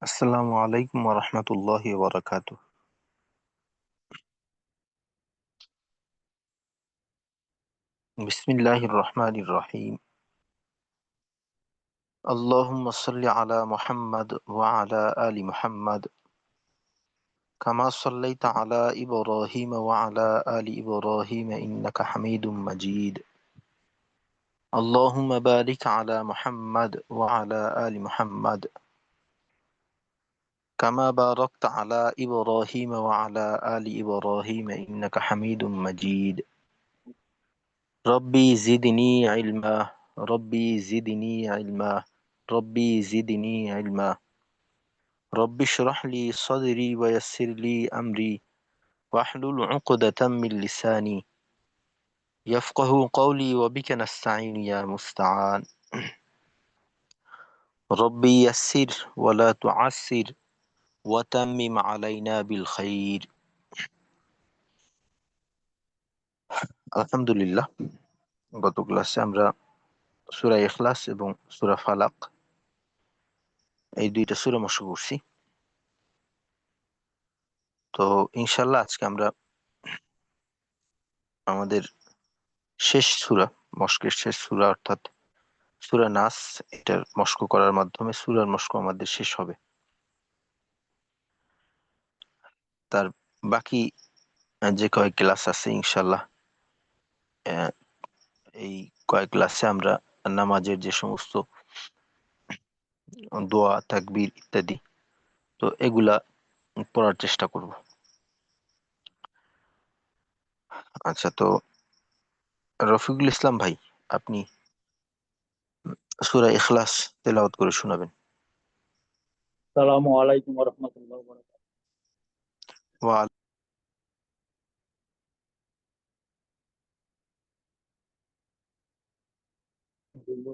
আসসালামু আলাইকুম ওয়া রাহমাতুল্লাহি ওয়া বারাকাতুহু। বিসমিল্লাহির রহমানির রহিম। আল্লাহুম্মা সাল্লি আলা মুহাম্মাদ ওয়া আলা আলি মুহাম্মাদ কামা সাল্লাইতা আলা ইব্রাহিম ওয়া আলা আলি ইব্রাহিম ইন্নাকা হামিদুম মাজিদ। আল্লাহুম্মা বারিক আলা মুহাম্মাদ ওয়া আলা আলি মুহাম্মাদ কামা বারাকতা আলা ইব্রাহিম ওয়া আলা আলি ইব্রাহিম ইন্নাকা হামিদুম মাজিদ। রব্বি জিদনি ইলমা রব্বি জিদনি ইলমা রব্বি জিদনি ইলমা রব্বি ইশরাহ লি সাদরি ওয়া ইয়াসসির লি আমরি ওয়াহলুল উকদাতাম মিন লিসানি ইয়াফকাহু কওলি ওয়া বিকা নাস্তাঈন ইয়া মুস্তাআন। রব্বি ইয়াসসির ওয়া লা তুআসসির ওয়া তাম্মিম আলাইনা বিল খাইর। আলহামদুলিল্লাহ, গত ক্লাসে আমরা সূরা ইখলাস এবং সূরা ফালাক এই দুইটা সূরা মশক করছি। তো ইনশাআল্লাহ আজকে আমরা আমাদের শেষ সূরা, মশকের শেষ সূরা অর্থাৎ সূরা নাস, এটার মশক করার মাধ্যমে সূরার মশক আমাদের শেষ হবে। তার বাকি যে কয়েক ক্লাস আছে ইনশাআল্লাহ, আহ, এই কয়েক ক্লাসে আমরা নামাজের যে সমস্ত দোয়া তাকবীর ইত্যাদি, তো এগুলা পড়ার চেষ্টা করব। আচ্ছা, তো রফিকুল ইসলাম ভাই, আপনি সূরা ইখলাস তেলাওয়াত করে শোনাবেন। আসসালামু আলাইকুম ওয়া রাহমাতুল্লাহি ওয়া ওয়া বারাকাতুহু।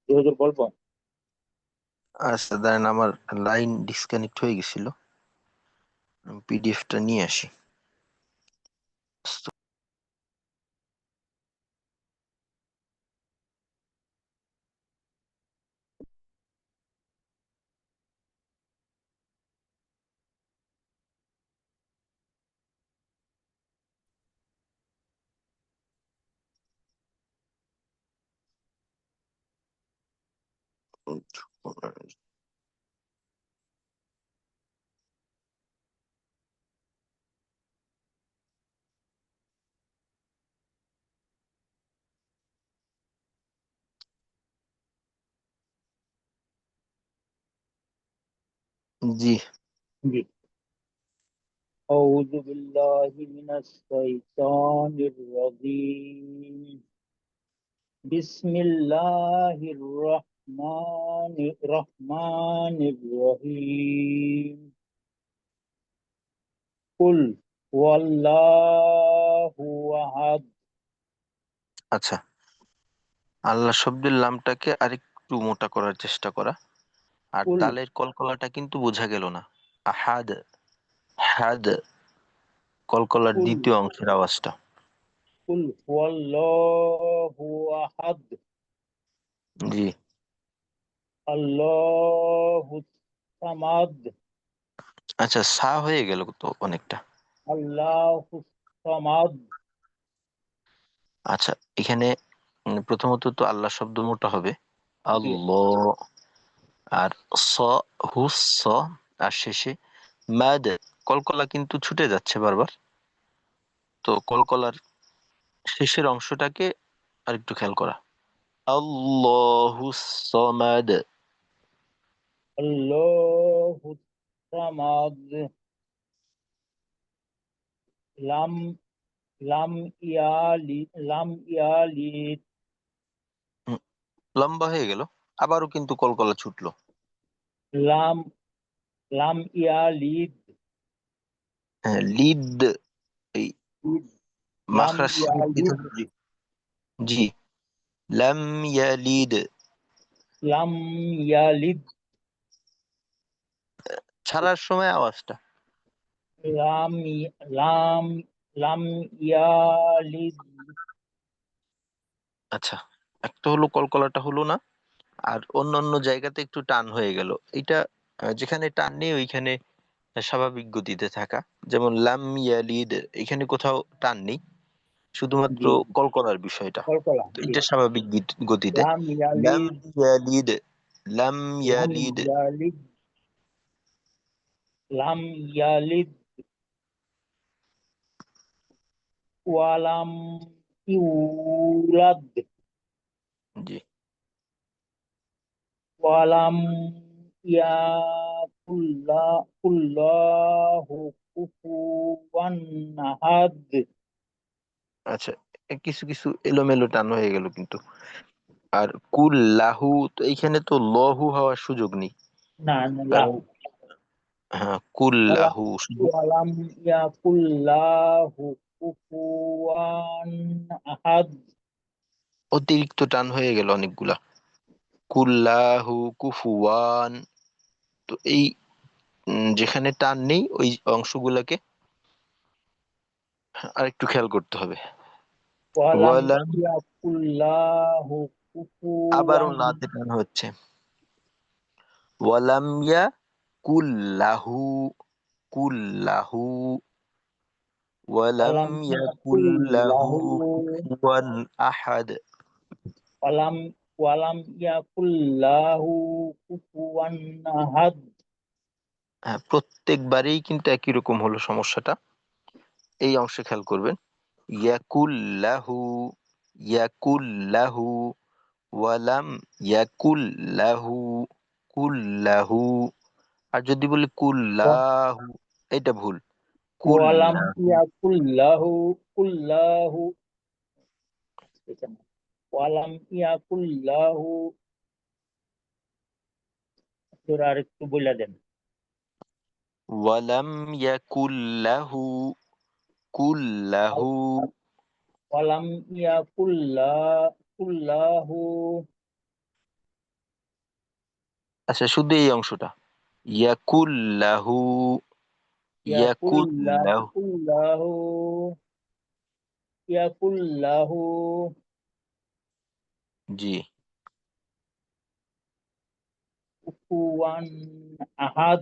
হুজুর বলবো? আচ্ছা দাঁড়ান, আমার লাইন ডিসকানেক্ট হয়ে গেছিল, পিডিএফটা নিয়ে আসি। জি। জি। আউযু বিল্লাহি মিনাশ শাইতানির রাজীম। বিসমিল্লাহির রহমানির রহিম। কুল হুয়াল্লাহু আহাদ। আচ্ছা, আল্লাহ শব্দের লামটাকে আরেকটু মোটা করার চেষ্টা করা, আর কুল দালের কলকলাটা কিন্তু বোঝা গেল না। আহাদ, হাদ, কলকলার কুল দ্বিতীয় অংশের আওয়াজটা। কুল হুয়াল্লাহু আহাদ। জি। আল্লাহুস সামাদ। আচ্ছা, সা হয়ে গেল তো অনেকটা। আল্লাহুস সামাদ। আচ্ছা, এখানে প্রথমত তো আল্লাহ শব্দ মোটা হবে, জি। আল্লাহ, আর স, হুস স, আর শেষে মাদ, কলকলা কিন্তু ছুটে যাচ্ছে বারবার। তো কলকলার শেষের অংশটাকে আরেকটু খেয়াল করা। আল্লাহুস সামাদ। আল্লাহুস সামাদ। লাম লাম ইয়ালি লাম ইয়ালিদ। লম্বা হয়ে গেল, আবারও কিন্তু কলকলা ছুটলো। লাম লাম ইয়ালিদ। হ্যাঁ, লিদ, এই লাম মাখরাজটা দিতে ইয়ালিদ। হবে। জি, জি, লাম ইয়ালিদ, লাম ইয়ালিদ। ছাড়ার সময় আওয়াজটা। লাম লাম লাম ইয়ালিদ। আচ্ছা, একটা হলো কলকলাটা হলো না, আর অন্যান্য জায়গাতে একটু টান হয়ে গেল। এটা যেখানে টান নেই ওইখানে স্বাভাবিক গতিতে থাকা, যেমন লাম ইয়ালিদ, এখানে কোথাও টান নেই, শুধুমাত্র জি, কলকলার বিষয়টা। কলকলা। তো জি। এটা স্বাভাবিক গতিতে। লাম লাম ইয়ালিদ। ইয়ালিদ, লাম লাম ইয়ালিদ। ইয়ালিদ। লাম ইয়ালিদ ওয়ালাম ইউলাদ। জি, ওয়ালাম ইয়াকুল্লাহু কুফুয়ান আহাদ। আচ্ছা, কিছু কিছু এলোমেলো টান হয়ে গেল কিন্তু। আর কুল লাহু, তো এইখানে তো লহু হওয়ার সুযোগ নেই, না না, কারণ লাহু। হ্যাঁ, কুল ওয়ালাম লাহু শুধু ওয়ালাম ইয়াকুল্লাহু কুফুয়ান আহাদ। অতিরিক্ত টান হয়ে গেল অনেকগুলা। কুল্লাহু কুফুয়ান, তো এই যেখানে টান নেই ওই অংশগুলাকে আরেকটু খেয়াল করতে হবে। ওয়ালাম ওয়ালাম, ইয়াকুল্লাহু আবারও কুফুয়ান। লাতে টান হচ্ছে। ওয়ালাম ইয়া কুল্লাহু, কুল্লাহু, ওয়ালাম ওয়ালাম ইয়া কুল্লাহু ইয়াকুল্লাহু কুফুয়ান আহাদ। ওয়ালাম ওয়ালাম ইয়াকুল্লাহু কুফুয়ান আহাদ। হ্যাঁ, প্রত্যেকবারেই কিন্তু একই রকম হলো সমস্যাটা। এই অংশে খেয়াল করবেন। ইয়াকুল্লাহু, ইয়াকুল্লাহু, ওয়ালাম ইয়াকুল্লাহু, কুল্লাহু। আর যদি বলি কুল্লাহু, এটা ভুল। ওয়ালাম কুল্লাহু। ইয়াকুল্লাহু কুল্লাহু। এটা না। ওয়ালাম ইয়াকুল্লাহু। তোর আর একটু বলে দেন। ওয়ালাম ইয়াকুল্লাহু, কুল্লাহু। ওয়ালাম কুল্লাহু। আচ্ছা, শুধু এই অংশটা। ইয়াকুল্লাহু, ইয়াকুল্লাহু। ইয়াকুল্লাহু ইয়াকুল্লাহু জি। কুফুয়ান আহাদ।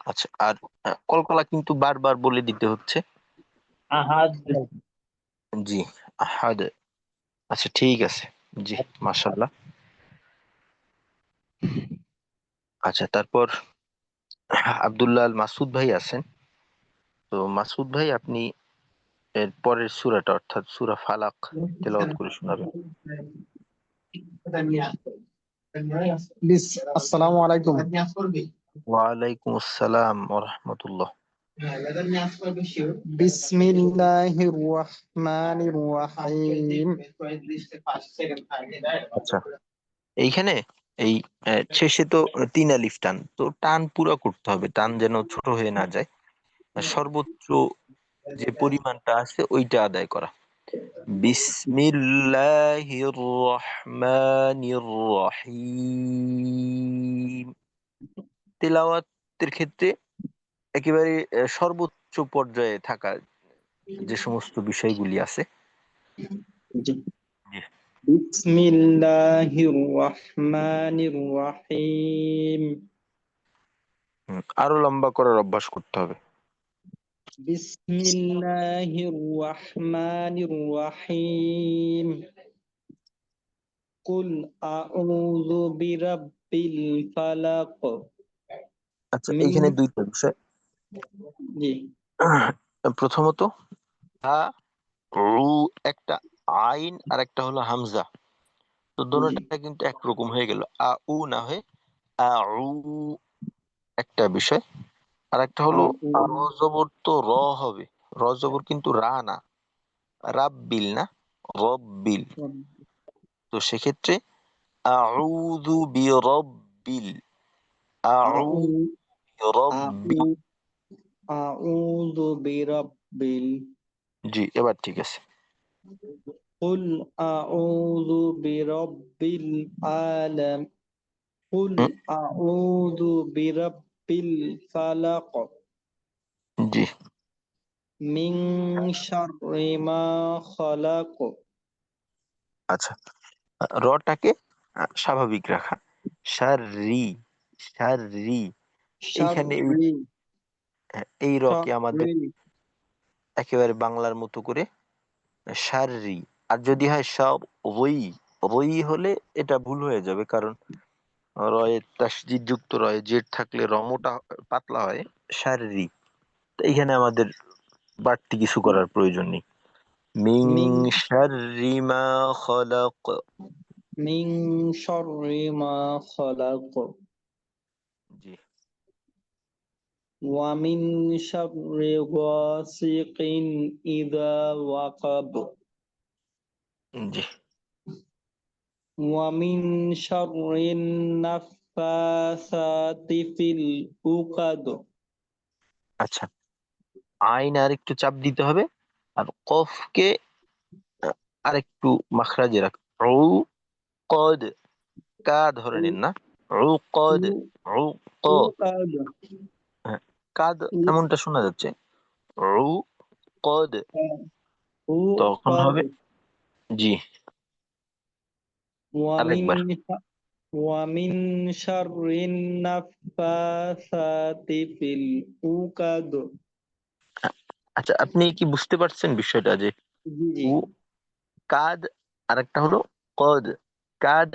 আচ্ছা, আর কলকলা কিন্তু বারবার বলে দিতে হচ্ছে। আহাদ। জি, আহাদ। আচ্ছা, ঠিক আছে। জি, মাশাআল্লাহ। আচ্ছা, তারপর আব্দুল্লাহ আল মাসুদ ভাই আছেন। তো মাসুদ ভাই, আপনি এর পরের সূরাটা অর্থাৎ সূরা ফালাক তেলাওয়াত করে শোনাবেন। আসসালামু আলাইকুম। ওয়ালাইকুম আসসালাম ওয়া রাহমাতুল্লাহ। বিসমিল্লাহির রহমানির রহিম। আচ্ছা, এইখানে এই শেষে তো ৩ আলিফ টান, তো টান পুরা করতে হবে, টান যেন ছোট হয়ে না যায়। আর সর্বোচ্চ যে পরিমাণটা আছে ওইটা আদায় করা। বিসমিল্লাহির রহমানির রহিম। তেলাওয়াতের ক্ষেত্রে একেবারে সর্বোচ্চ পর্যায়ে থাকা যে সমস্ত বিষয়গুলি আছে। জি। জি। বিসমিল্লাহির রহমানির রহিম। আরো লম্বা করার অভ্যাস করতে হবে। বিসমিল্লাহির রহমানির রহিম। কুল আউযু বিরাব্বিল ফালাক। আচ্ছা, মিন। এইখানে দুইটা বিষয়। জি। প্রথমত, হা, রু একটা, আইন আর একটা হলো হামজা। তো জি। দোনোটা কিন্তু একরকম হয়ে গেল, আ উ না হয়ে আ উ, একটা বিষয়। আর একটা হলো র জবর তো র হবে, র জবর কিন্তু রা না, রাব্বিল না, রব্বিল। তো সেক্ষেত্রে আউযু বিরব্বিল, আউ أعوذ রব্বি। أعوذ برب জি, এবার ঠিক আছে। قل أعوذ برب العالم قل হুম, أعوذ برب الفلق জি من شر ما خلق আচ্ছা, রটাকে স্বাভাবিক রাখা। শাররি, শাররি, شر এইখানে এই রকে আমাদের شر একেবারে বাংলার মতো করে শাররি। আর যদি হয় সব রই, রই হলে এটা ভুল হয়ে যাবে, কারণ রয়ে তাসদিদ যুক্ত রয়ে জেড থাকলে রমটা পাতলা হয়। শাররি, তো এইখানে আমাদের বাড়তি কিছু করার প্রয়োজন নেই। মিং من শাররি মা খলাক। من شر ما خلق জি ومن شر غاسق إذا وقب জি ومن شر النفاثات في العقد আচ্ছা, আইন আর একটু চাপ দিতে হবে, আর কফকে আর একটু মাখরাজে রাখ। উ কদ, কা ধরে নিন না, উ কদ, উ ক, عقد হ্যাঁ, কাদ এমনটা শোনা যাচ্ছে। উ কদ, তখন عقد হবে জি। ومن আরেকবার। ومن شر النفاثات في العقد আচ্ছা, আপনি কি বুঝতে পারছেন বিষয়টা, যে জি জি উ কাদ আর একটা হলো কদ, কাদ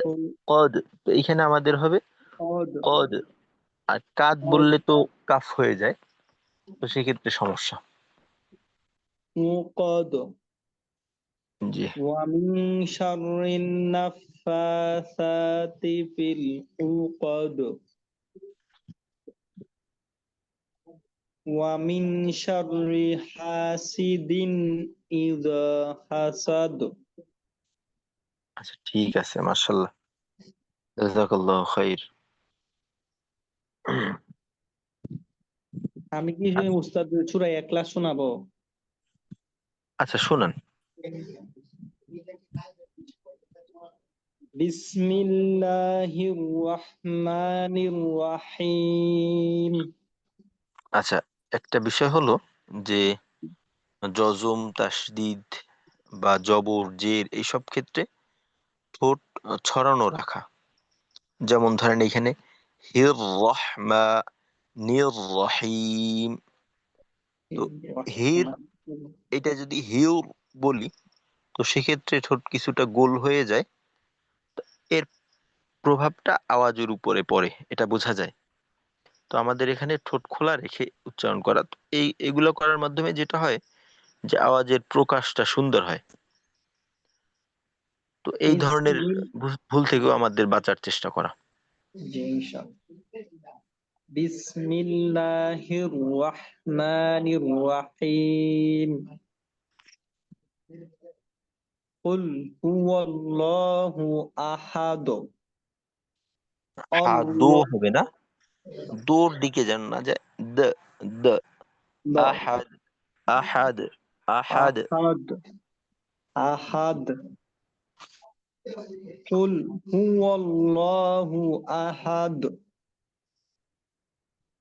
কদ, তো এইখানে আমাদের হবে عقد কদ। আর কাদ বললে তো কাফ হয়ে যায়, তো সেক্ষেত্রে সমস্যা। عقد জি ومن شر النفاثات في العقد ومن شر حاسد إذا حسد আচ্ছা, ঠিক আছে, মাশাআল্লাহ, জাযাকাল্লাহু খাইর। আমি কি উস্তাদ সূরা ইখলাস শোনাবো? আচ্ছা শুনান। বিসমিল্লাহির রহমানির রহিম। আচ্ছা, একটা বিষয় হলো যে জজম, তাসদিদ বা জবর, জের এইসব ক্ষেত্রে ঠোঁট ছড়ানো রাখা। যেমন ধরেন এখানে হির রহমা নির রহিম, তো হির, এটা যদি হিউর বলি, তো সেক্ষেত্রে ঠোঁট কিছুটা গোল হয়ে যায়। এর প্রভাবটা আওয়াজের উপরে পড়ে, এটা বোঝা যায়। তো আমাদের এখানে ঠোঁট খোলা রেখে উচ্চারণ করা, তো এগুলো করার মাধ্যমে যেটা হয় যে আওয়াজের প্রকাশটা সুন্দর হয়। তো এই ধরনের বিসমিল ভুল থেকেও আমাদের বাঁচার চেষ্টা করা। জি ইনশাআল্লাহ। বিসমিল্লাহির রহমানির রহিম। কুল হুয়াল্লাহু আহাদ হা দো আল্লাহ হবে না, দোর দিকে যেন না যায়। দ, দ, আহাদ, আহাদ, আহাদ। আহাদ আহাদ কুল হুয়াল্লাহু আহাদ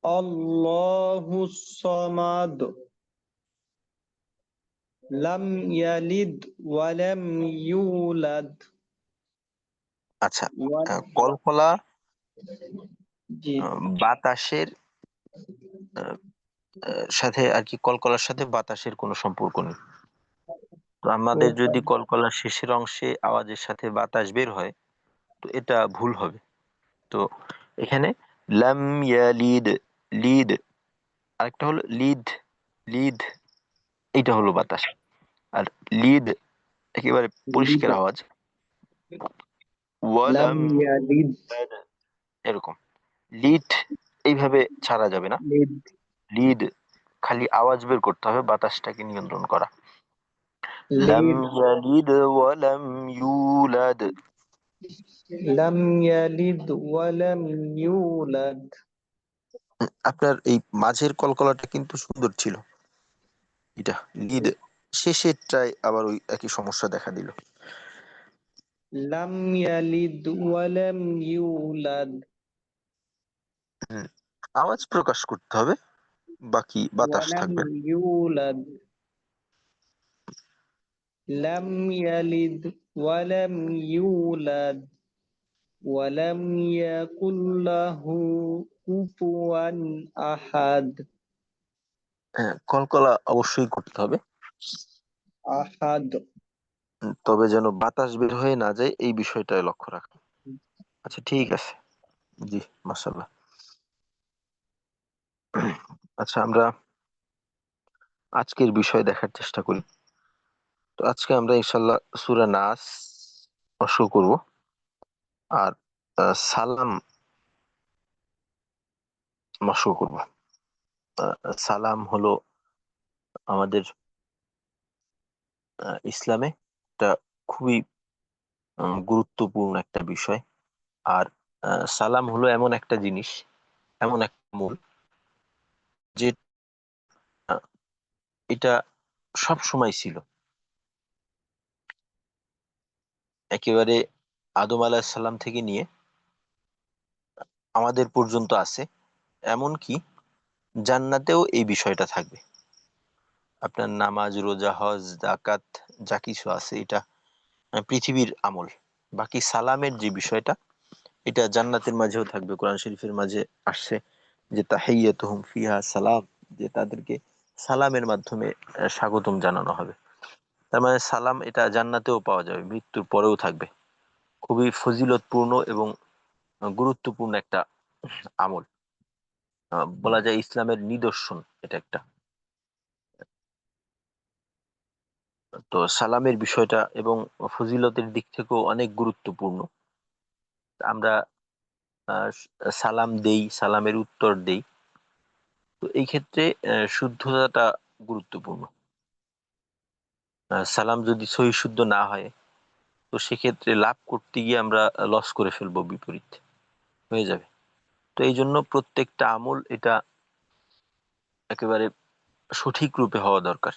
আল্লাহুস সামাদ লাম ইয়ালিদ ওয়া লাম ইউলাদ আচ্ছা, ওয়া কলকলা জি বাতাসের আহ, সাথে আর কি, কলকলার সাথে বাতাসের কোনো সম্পর্ক নেই। তো আমাদের যদি কলকলার শেষের অংশে আওয়াজের সাথে বাতাস বের হয়, তো এটা ভুল হবে। তো এখানে লাম ইয়ালিদ, লিদ, আরেকটা হলো লিদ, লিদ, এইটা হলো বাতাস। আর লিদ একেবারে লিদ পরিষ্কার আওয়াজ, লাম ওয়ালাম ইয়ালিদ ইউলাদ, এরকম। লিড এইভাবে ছাড়া যাবে না, লিদ লিড খালি আওয়াজ বের করতে হবে, বাতাসটাকে নিয়ন্ত্রণ করা। লাম লিদ ইয়ালিদ ওয়ালাম ইউলাদ। লাম ইয়ালিদ ওয়া লাম ইউলাদ আপনার এই মাঝের কলকলাটা কিন্তু সুন্দর ছিল, এটা লিদ। শেষেরটায় আবার ওই একই সমস্যা দেখা দিল। লাম ইয়ালিদ ওয়ালাম ইউলাদ। আওয়াজ প্রকাশ করতে হবে, বাকি বাতাস ওয়ালাম থাকবে। ইউলাদ। লাম ইয়ালিদ ওয়ালাম ইউলাদ ওয়ালাম ইয়াকুল লাহু কুফুয়ান আহাদ। হ্যাঁ, কলকলা অবশ্যই করতে হবে, আহাদ। তবে যেন বাতাস বের হয়ে না যায় এই বিষয়টায় লক্ষ্য রাখা। আচ্ছা, ঠিক আছে। জি, মাশাআল্লাহ। আচ্ছা, আমরা আজকের বিষয় দেখার চেষ্টা করি। তো আজকে আমরা ইনশাল্লাহ সূরা নাস শুরু করব। আর সালাম শুরু করব। সালাম হলো আমাদের ইসলামে একটা খুবই গুরুত্বপূর্ণ একটা বিষয়। আর সালাম হলো এমন একটা জিনিস, এমন একটা মূল, যে আহ, এটা সব সময় ছিল, একেবারে আদম আলাইহিস সালাম থেকে নিয়ে আমাদের পর্যন্ত আছে। এমনকি জান্নাতেও এই বিষয়টা থাকবে। আপনার নামাজ, রোজা, হজ, যাকাত যা কিছু আছে, এটা পৃথিবীর আমল। বাকি সালামের যে বিষয়টা, এটা জান্নাতের মাঝেও থাকবে। কোরআন শরীফের মাঝে আসছে যে তাহিয়াতুহুম ফিহা সালাম, যে তাদেরকে সালামের মাধ্যমে স্বাগতম জানানো হবে। তার মানে সালাম এটা জান্নাতেও পাওয়া যাবে, মৃত্যুর পরেও থাকবে। খুবই ফজিলতপূর্ণ এবং গুরুত্বপূর্ণ একটা আমল। বলা যায় ইসলামের নিদর্শন এটা একটা। তো সালামের বিষয়টা এবং ফজিলতের দিক থেকেও অনেক গুরুত্বপূর্ণ। আমরা আহ, সালাম দেই, সালামের উত্তর দেই। তো এই ক্ষেত্রে শুদ্ধতাটা গুরুত্বপূর্ণ। সালাম যদি সহি শুদ্ধ না হয়, তো সেক্ষেত্রে লাভ করতে গিয়ে আমরা লস করে ফেলবো, বিপরীত হয়ে যাবে। তো এই জন্য প্রত্যেকটা আমল এটা একেবারে সঠিক রূপে হওয়া দরকার।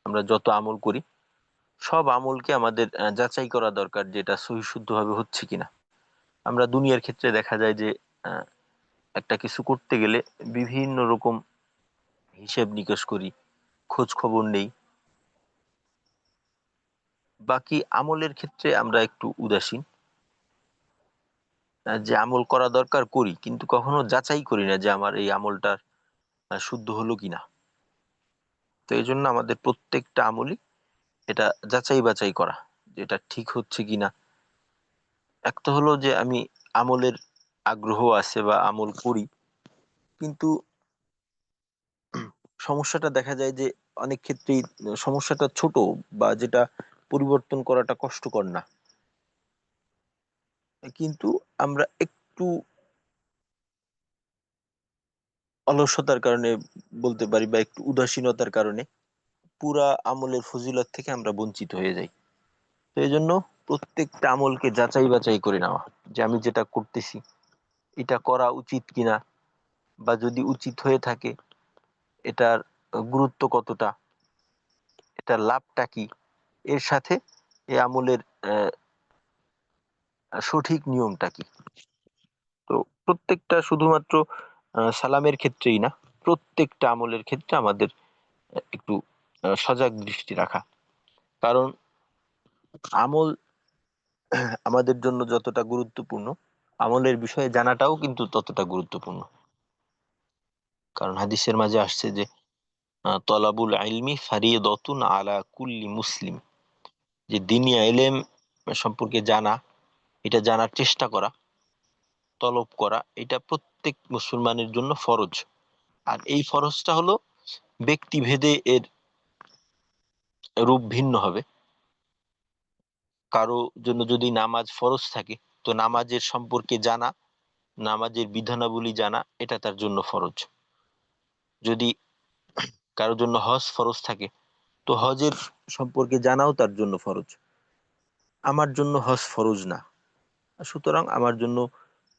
আমরা যত আমল করি, সব আমলকে আমাদের যাচাই করা দরকার, যেটা সহি শুদ্ধভাবে হচ্ছে কিনা। আমরা দুনিয়ার ক্ষেত্রে দেখা যায় যে আহ, একটা কিছু করতে গেলে বিভিন্ন রকম হিসেব নিকেশ করি, খোঁজ খবর নেই। বাকি আমলের ক্ষেত্রে আমরা একটু উদাসীন। যে আমল করা দরকার করি, কিন্তু কখনো যাচাই করি না যে আমার এই আমলটা শুদ্ধ হলো কিনা। তো এই জন্য আমাদের প্রত্যেকটা আমলই এটা যাচাই বাছাই করা, যে এটা ঠিক হচ্ছে কিনা। এক তো হলো যে আমি আমলের আগ্রহ আছে বা আমল করি, কিন্তু সমস্যাটা দেখা যায় যে অনেক ক্ষেত্রেই সমস্যাটা ছোট, বা যেটা পরিবর্তন করাটা কষ্টকর না, কিন্তু আমরা একটু অলসতার কারণে বলতে পারি, বা একটু উদাসীনতার কারণে পুরা আমলের ফজিলত থেকে আমরা বঞ্চিত হয়ে যাই। তো এই জন্য প্রত্যেকটা আমলকে যাচাই বাছাই করে নেওয়া, যে আমি যেটা করতেছি এটা করা উচিত কিনা, বা যদি উচিত হয়ে থাকে এটার গুরুত্ব কতটা, এটার লাভটা কি, এর সাথে এই আমলের সঠিক নিয়মটা কি। তো প্রত্যেকটা শুধুমাত্র সালামের ক্ষেত্রেই না, প্রত্যেকটা আমলের ক্ষেত্রে আমাদের একটু সজাগ দৃষ্টি রাখা। কারণ আমল আমাদের জন্য যতটা গুরুত্বপূর্ণ, আমলের বিষয়ে জানাটাও কিন্তু ততটা গুরুত্বপূর্ণ। কারণ হাদিসের মাঝে আসছে যে তলাবুল ইলমি ফারিয়দাতুন আলা কুল্লি মুসলিম, যে দ্বীনি ইলম সম্পর্কে জানা, এটা জানার চেষ্টা করা, তলব করা, এটা প্রত্যেক মুসলমানের জন্য ফরজ। আর এই ফরজটা হলো ব্যক্তিভেদে এর রূপ ভিন্ন হবে। কারো জন্য যদি নামাজ ফরজ থাকে, তো নামাজের সম্পর্কে জানা, নামাজের বিধানাবলী জানা, এটা তার জন্য ফরজ। যদি কারোর জন্য হজ ফরজ থাকে, তো হজের সম্পর্কে জানাও তার জন্য ফরজ। আমার জন্য হজ ফরজ না, সুতরাং আমার জন্য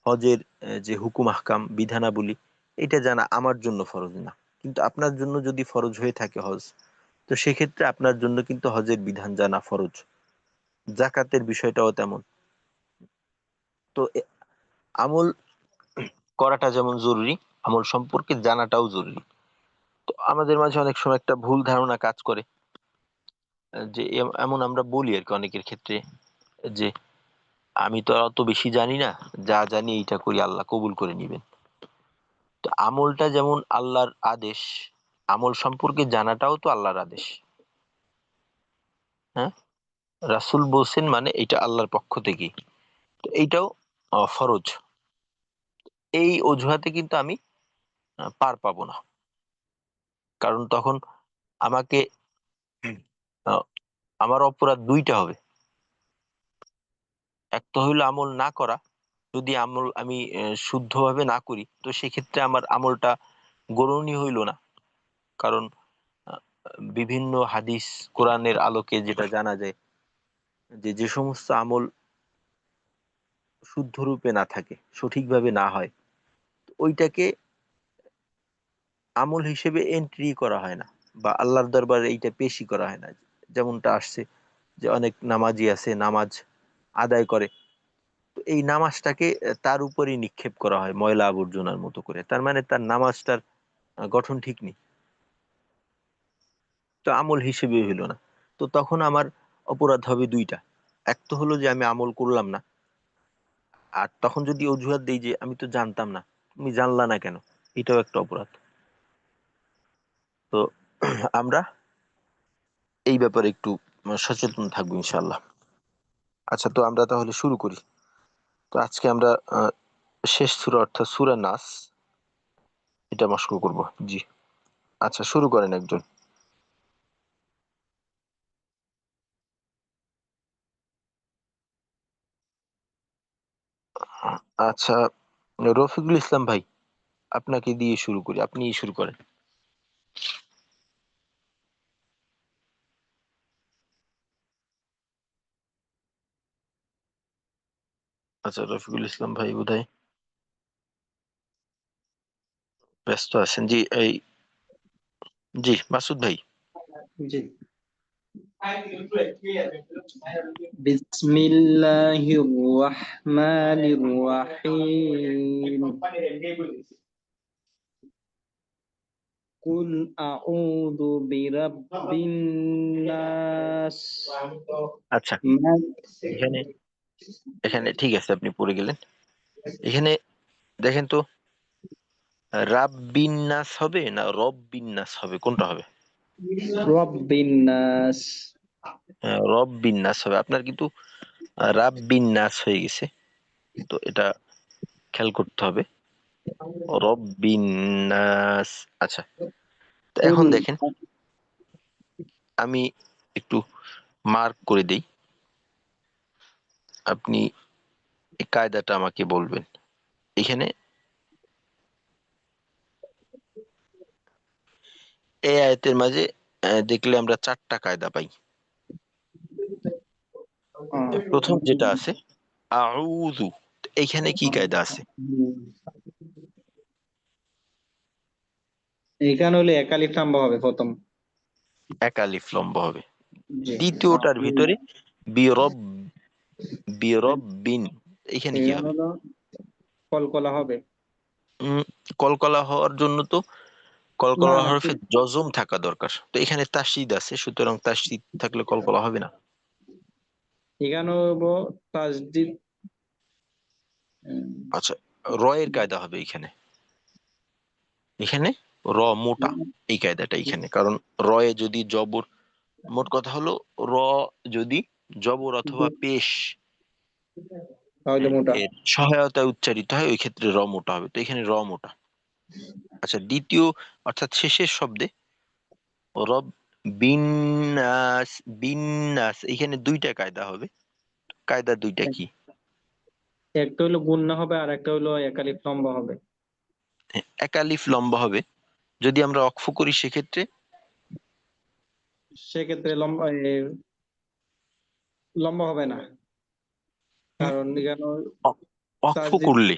হজের যে হুকুম আহকাম, বিধানাবলী, এটা জানা আমার জন্য ফরজ না, কিন্তু আপনার জন্য যদি ফরজ হয়ে থাকে হজ, তো সেক্ষেত্রে আপনার জন্য কিন্তু হজের বিধান জানা ফরজ। জাকাতের বিষয়টাও তেমন। তো আমল করাটা যেমন জরুরি, আমল সম্পর্কে জানাটাও জরুরি। তো আমাদের মাঝে অনেক সময় একটা ভুল ধারণা কাজ করে, যে এমন আমরা বলি আর কি অনেকের ক্ষেত্রে, যে আমি তো অত বেশি জানি না, যা জানি এইটা করি, আল্লাহ কবুল করে নিবেন। তো আমলটা যেমন আল্লাহর আদেশ, আমল সম্পর্কে জানাটাও তো আল্লাহর আদেশ। হ্যাঁ, রাসূল বলছেন মানে এটা আল্লাহর পক্ষ থেকে, তো এইটাও ফরজ। এই অজুহাতে কিন্তু আমি পার পাবো না, কারণ তখন আমাকে আহ, আমার অপরাধ দুইটা হবে। এক তো হইলো আমল না করা, যদি আমল আমি শুদ্ধভাবে না করি, তো সেক্ষেত্রে আমার আমলটা গরণীয় হইল না। কারণ আহ, বিভিন্ন হাদিস কোরআনের আলোকে যেটা জানা যায়, যে যে সমস্ত আমল শুদ্ধ রূপে না থাকে, সঠিকভাবে না হয়, ওইটাকে আমল হিসেবে এন্ট্রি করা হয় না, বা আল্লাহর দরবারে এইটা পেশি করা হয় না। যেমনটা আসছে যে অনেক নামাজি আছে, নামাজ আদায় করে, তো এই নামাজটাকে তার উপরেই নিক্ষেপ করা হয় ময়লা আবর্জনার মতো করে, তার মানে তার নামাজটার গঠন ঠিক নেই, তো আমল হিসেবে হইল না। তো তখন আমার অপরাধ হবে দুইটা। এক তো হলো যে আমি আমল করলাম না, আর তখন যদি অজুহাত দেই যে আমি তো জানতাম না, তুমি জানলা না কেন, এটাও একটা অপরাধ। তো আমরা এই ব্যাপারে একটু সচেতন থাকবো ইনশাল্লাহ। আচ্ছা, তো আমরা তাহলে শুরু করি। তো আজকে আমরা শেষ সূরা অর্থাৎ সূরা নাস, এটা মস্ক করব। জি, আচ্ছা শুরু করেন একজন। আচ্ছা, রফিকুল ইসলাম ভাই, আপনাকে দিয়ে শুরু করি, আপনি শুরু করেন। আচ্ছা, রফিকুল ইসলাম ভাই বোধহয় ব্যস্ত আছেন। জি, এই জি মাসুদ ভাই। জি। বিসমিল্লাহির রহমানির রহিম। কুল আউযু বিরাব্বিন নাস। আচ্ছা, এখানে এখানে ঠিক আছে, আপনি পড়ে গেলেন। এখানে দেখেন তো, রাব্বিন নাস হবে না রব্বিন নাস হবে, কোনটা হবে? রব্বিন নাস। রব্বিন নাস হবে। আপনার কিন্তু রাব্বিন নাস হয়ে গেছে, তো এটা খেয়াল করতে হবে। রব্বিন নাস। আচ্ছা, তো কুল। এখন দেখেন, আমি একটু মার্ক করে দেই, আপনি এই কায়দাটা আমাকে বলবেন। এখানে এই আয়াতের মাঝে দেখলে আমরা চারটা কায়দা পাই। প্রথম যেটা আছে আউযু, এইখানে কি কায়দা আছে? এখানে হলে একালিফ লম্বা হবে প্রথম। এক আলিফ লম্বা হবে। জি। দ্বিতীয়টার ভিতরে বিরব, বিরব্বিন, এখানে কি এখানে হবে? হলো কলকলা হবে। উম, কলকলা হওয়ার জন্য তো না কলকলা না, হরফে জজম থাকা দরকার, তো এখানে তাসদিদ আছে, সুতরাং তাসদিদ থাকলে কলকলা হবে না। এখানে হবো তাসদিদ। আচ্ছা, রয়ের কায়দা হবে এখানে। এখানে র মোটা, এই কায়দাটা এখানে, কারণ রয়ে যদি জবর, মোট কথা হলো র যদি জবর অথবা পেশ তাহলে মোটা। এর সহায়তায় উচ্চারিত হয়, ওই ক্ষেত্রে র মোটা হবে, তো এখানে র মোটা। আচ্ছা, দ্বিতীয় অর্থাৎ শেষের শব্দে রব বিন্যাস, বিন্যাস, এখানে দুইটা কায়দা হবে। কায়দা দুইটা কি? একটা হলো গুণনা হবে আর একটা হলো একালিফ লম্বা হবে। এক আলিফ লম্বা হবে, যদি আমরা অক্ফ করি সেক্ষেত্রে সেক্ষেত্রে লম্বা লম্বা হবে না, হুম, কারণ এখানে অক্ফ তাসদিদ। করলে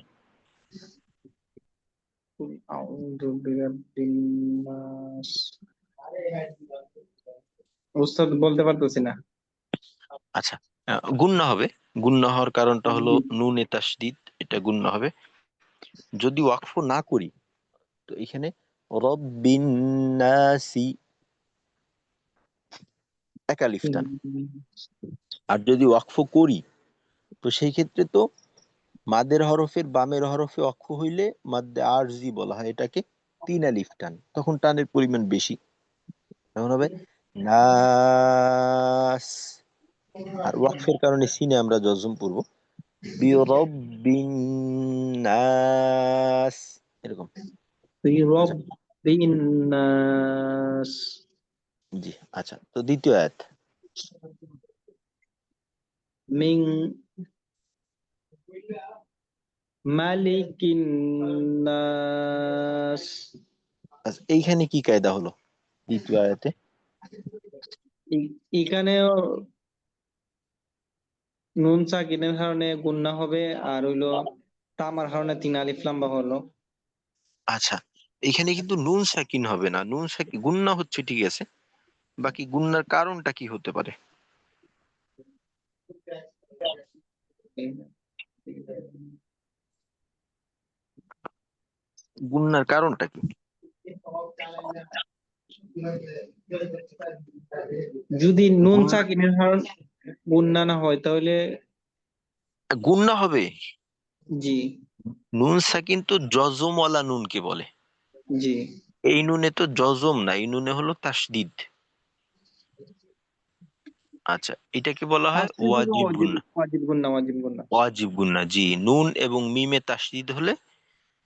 কুল আউযু বিরাব্বিন নাস। উস্তাদ বলতে পারতেছি না। আচ্ছা, গুণনা হবে। গুণনা হওয়ার কারণটা হলো জি। নুনে তাসদিদ, এটা গুণনা হবে। যদি ওয়াকফ না করি তো এখানে রব্বিন নাসি একালিফ টান। আর যদি ওয়াকফ করি তো সেই ক্ষেত্রে তো মাদের হরফের বামের হরফে ওয়াকফ হইলে মাদ্দে আরজি বলা হয় এটাকে, তিন আলিফ টান, তখন টানের পরিমাণ বেশি, তখন হবে নাস। আর ওয়াকফের কারণে সিনে আমরা জজম পড়বো বিরব্বিন নাস, এরকম। আচ্ছা, বিরব্বিন নাস। জি। আচ্ছা, তো দ্বিতীয় আয়াত। মিন মালিকিন নাস। আচ্ছা, এইখানে কি কায়দা হলো দ্বিতীয় আয়াতে? এখানেও নুন সাকিনের কারণে গুণনা হবে, আর হইলো তামার কারণে তিন আলিফ লম্বা হলো। আচ্ছা, এখানে কিন্তু নুন সাকিন হবে না, নুন সাকিন গুন্না হচ্ছে, ঠিক আছে। বাকি গুন্নার কারণটা কি হতে পারে? গুন্নার কারণটা কি? যদি নুন গুন্না সাকিনের কারণ গুণনা না হয় তাহলে গুন্না হবে। জি। নুন সাকিন তো জজমওয়ালা নুনকে বলে, জি। এই নুনে তো জজম না, এই নুনে হলো তাসদিদ। আচ্ছা, এটাকে বলা হয় তাসদীদ হলো ওয়াজিব ওয়াজিব, গুন্না। ওয়াজিব গুণনা, ওয়াজিব গুণনা, ওয়াজিব গুন্না, জি। নুন এবং মিমে তাসদিদ হলে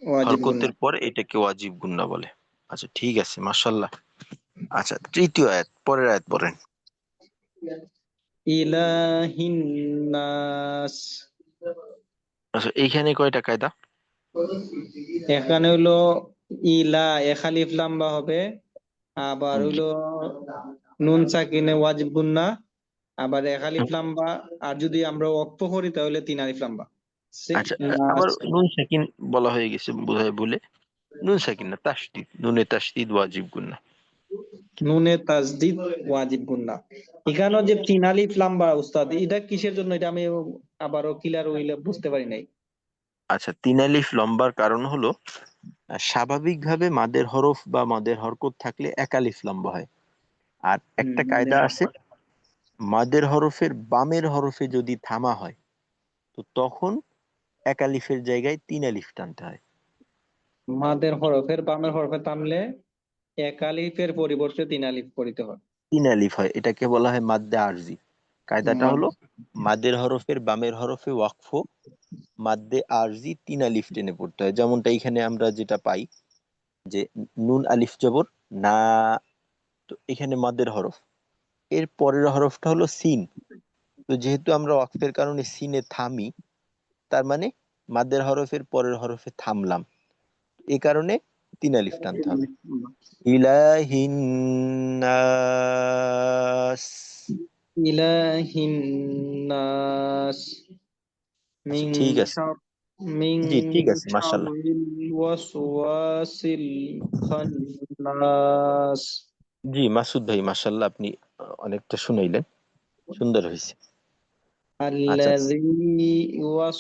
ওয়াজিব গুণনা। হরকতের পরে এটাকে ওয়াজিব গুন্না বলে। আচ্ছা, ঠিক আছে, মাশাল্লাহ। আচ্ছা, তৃতীয় আয়াত, পরের আয়াত পড়েন। ইলাহিন নাস। আচ্ছা, এইখানে কয়টা কায়দা? এখানে হইলো ইলা এক আলিফ লম্বা হবে, আবার জি। হইলো নুন সাকিনে ওয়াজিব গুন্না, আবার এক আলিফ লম্বা। আর যদি আমরা ওয়াকফ করি তাহলে তিন আলিফ লম্বা। আচ্ছা, নাস। আবার নুন সাকিন বলা হয়ে গেছে বোধহয় ভুলে। নুন সাকিন না, তাসদিদ, নুনে তাসদিদ ওয়াজিব গুন্না। নুনে তাজদিদ ওয়াজিব গুন্না। এখানেও যে তিন আলিফ লম্বা উস্তাদ, এটা কিসের জন্য? এটা আমি আবারও ক্লিয়ার হইলে বুঝতে পারি নাই। আচ্ছা, তিন আলিফ লম্বার কারণ হলো স্বাভাবিকভাবে মাদের হরফ বা মাদের হরকত থাকলে এক আলিফ লম্বা হয়। আর একটা কায়দা আছে, মাদের হরফের বামের হরফে যদি থামা হয় তো তখন এক আলিফের জায়গায় তিন আলিফ টানতে হয়। মাদের হরফের বামের হরফে থামলে এক আলিফের পরিবর্তে তিন আলিফ পড়িতে হয়। তিন আলিফ হয়, এটাকে বলা হয় মাদ্দে আরজি। কায়দাটা হলো মাদের হরফের বামের হরফে ওয়াকফ, মাদ্দে আরজি তিন আলিফ টেনে পড়তে হয়। যেমনটা এখানে আমরা যেটা পাই যে নুন আলিফ জবর না, তো এখানে মাদের হরফ, এর পরের হরফটা হলো সিন। তো যেহেতু আমরা ওয়াকফের কারণে সিনে থামি, তার মানে মাদের হরফের পরের হরফে থামলাম, এ কারণে তিন আলিফ টানতে হবে। ইলাহিন নাস। ইলাহিন নাস। আচ্ছা, মিন ঠিক আছে। শার মিন জি, ঠিক আছে, মাশাল্লাহ। শাররিল ওয়াসওয়াসিল খান্নাস। জি, মাসুদ ভাই, মাশাল্লাহ, আপনি অনেকটা শুনাইলেন, সুন্দর হয়েছে। আচ্ছা, আল্লাযী ইউওয়াস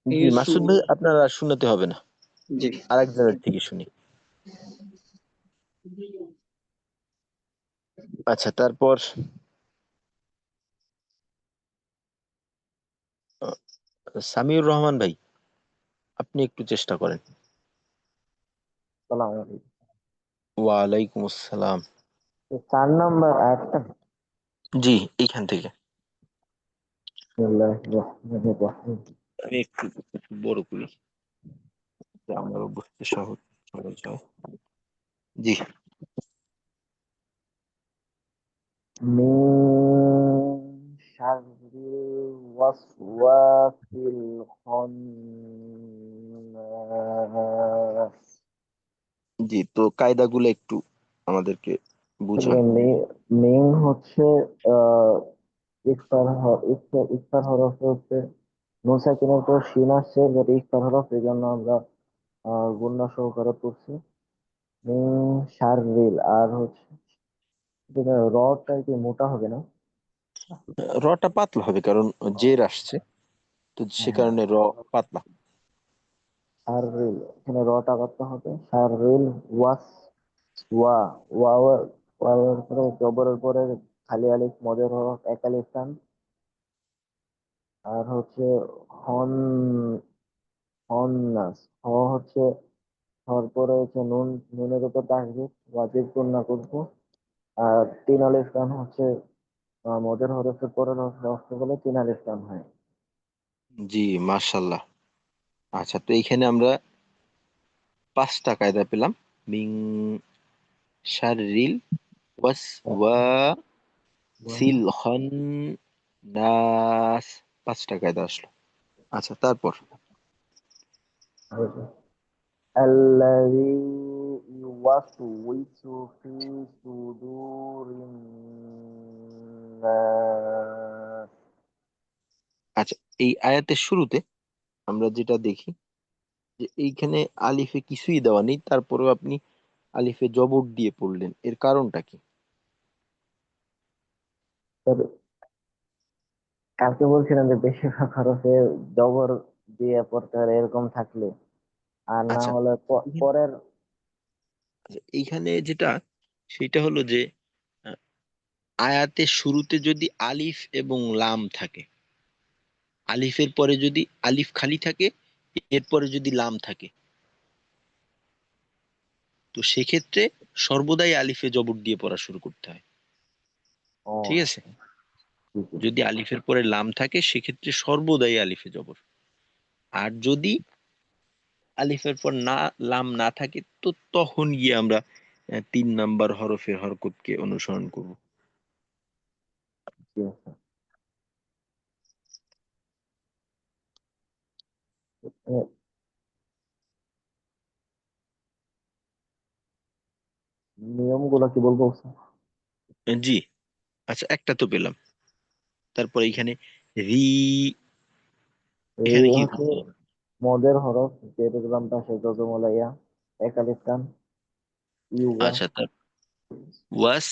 জি ইসু। মাসুদ ভাই, আপনার আর শোনাতে হবে না, জি। আরেক জায়গার থেকে শুনি। আচ্ছা, তারপর আহ, সামিউর রহমান ভাই, আপনি একটু চেষ্টা করেন। সালাম আলাইকুম। ওয়ালাইকুম আসসালাম। এই 4 নাম্বার আয়াতটা জি, এইখান থেকে। বিসমিল্লাহির রহমানির রহিম। আমি একটু বড় করি, যাতে আমারও বুঝতে সহজ সহজ হয়। জি। মিন শাররিল ওয়াসওয়াসিল খান্নাস। জি, তো কায়দাগুলো একটু আমাদেরকে বুঝান। মেইন হচ্ছে আহ ইফতার হরফ হচ্ছে নুন সাকিনের পর শিন আসছে, যেটা ইফতার হরফ, এই জন্য আমরা গুণনা সহকারে পড়ছি। মিন শাররিল, আর হচ্ছে রটা কি মোটা হবে না? রটা পাতলা হবে কারণ জের আসছে, তো সে হ্যাঁ, কারণে র পাতলা। শাররিল, এখানে রটা করতে হবে। শাররিল ওয়াস, ওয়া, ওয়াওয়ের পরে জবরের পরে খালি আলিফ, মদের হরফ এক আলিফ টান। আর হচ্ছে হন, হন্নাস, হচ্ছে হর পরে হচ্ছে নুন, নুনের উপর তাসদিদ, ওয়াজিব গুণনা করবো। আর তিন আলিফ টান হচ্ছে মদের হরফের পরে রফ বলে তিন আলিফ টান হয়। জি, মাশাল্লাহ। আচ্ছা, তো এইখানে আমরা 5টা কায়দা পেলাম। মিং শাররিল ওয়াস ওয়া সিল খন নাস, 5টা কায়দা আসলো। আচ্ছা, তারপর الذي يوسوس في صدور الناس। আচ্ছা, এই আয়াতের শুরুতে আমরা যেটা দেখি যে এইখানে আলিফে কিছুই দেওয়া নেই, তারপরেও আপনি আলিফে জবর দিয়ে পড়লেন, এর কারণটা কি? তবে কালকে বলছিলাম যে বেশিরভাগ হরফে জবর দিয়ে পড়তে হয় এরকম থাকলে, আর না আচ্ছা, হলে পরের। এইখানে যেটা সেটা হলো যে আহ, আয়াতের শুরুতে যদি আলিফ এবং লাম থাকে, আলিফের পরে যদি আলিফ খালি থাকে, এরপরে যদি লাম থাকে, তো সেক্ষেত্রে সর্বদাই আলিফে জবর দিয়ে পড়া শুরু করতে হয়। ও ঠিক আছে? আচ্ছা, জি, জি। যদি আলিফের পরে লাম থাকে সেক্ষেত্রে সর্বদাই আলিফে জবর। আর যদি আলিফের পর না লাম না থাকে, তো তখন গিয়ে আমরা 3 নাম্বার হরফের হরকতকে অনুসরণ করব। জি, আচ্ছা। এ, নিয়মগুলো কি বলবো? জি। আচ্ছা, একটা তো পেলাম। তারপর এইখানে রি, এই এখানে কি হচ্ছে করতে হবে? মদের হরফ, যেটা দিলাম পাশে গজমলাইয়া এক আলিফ টান। ইউগা, আচ্ছা, তার ওয়াস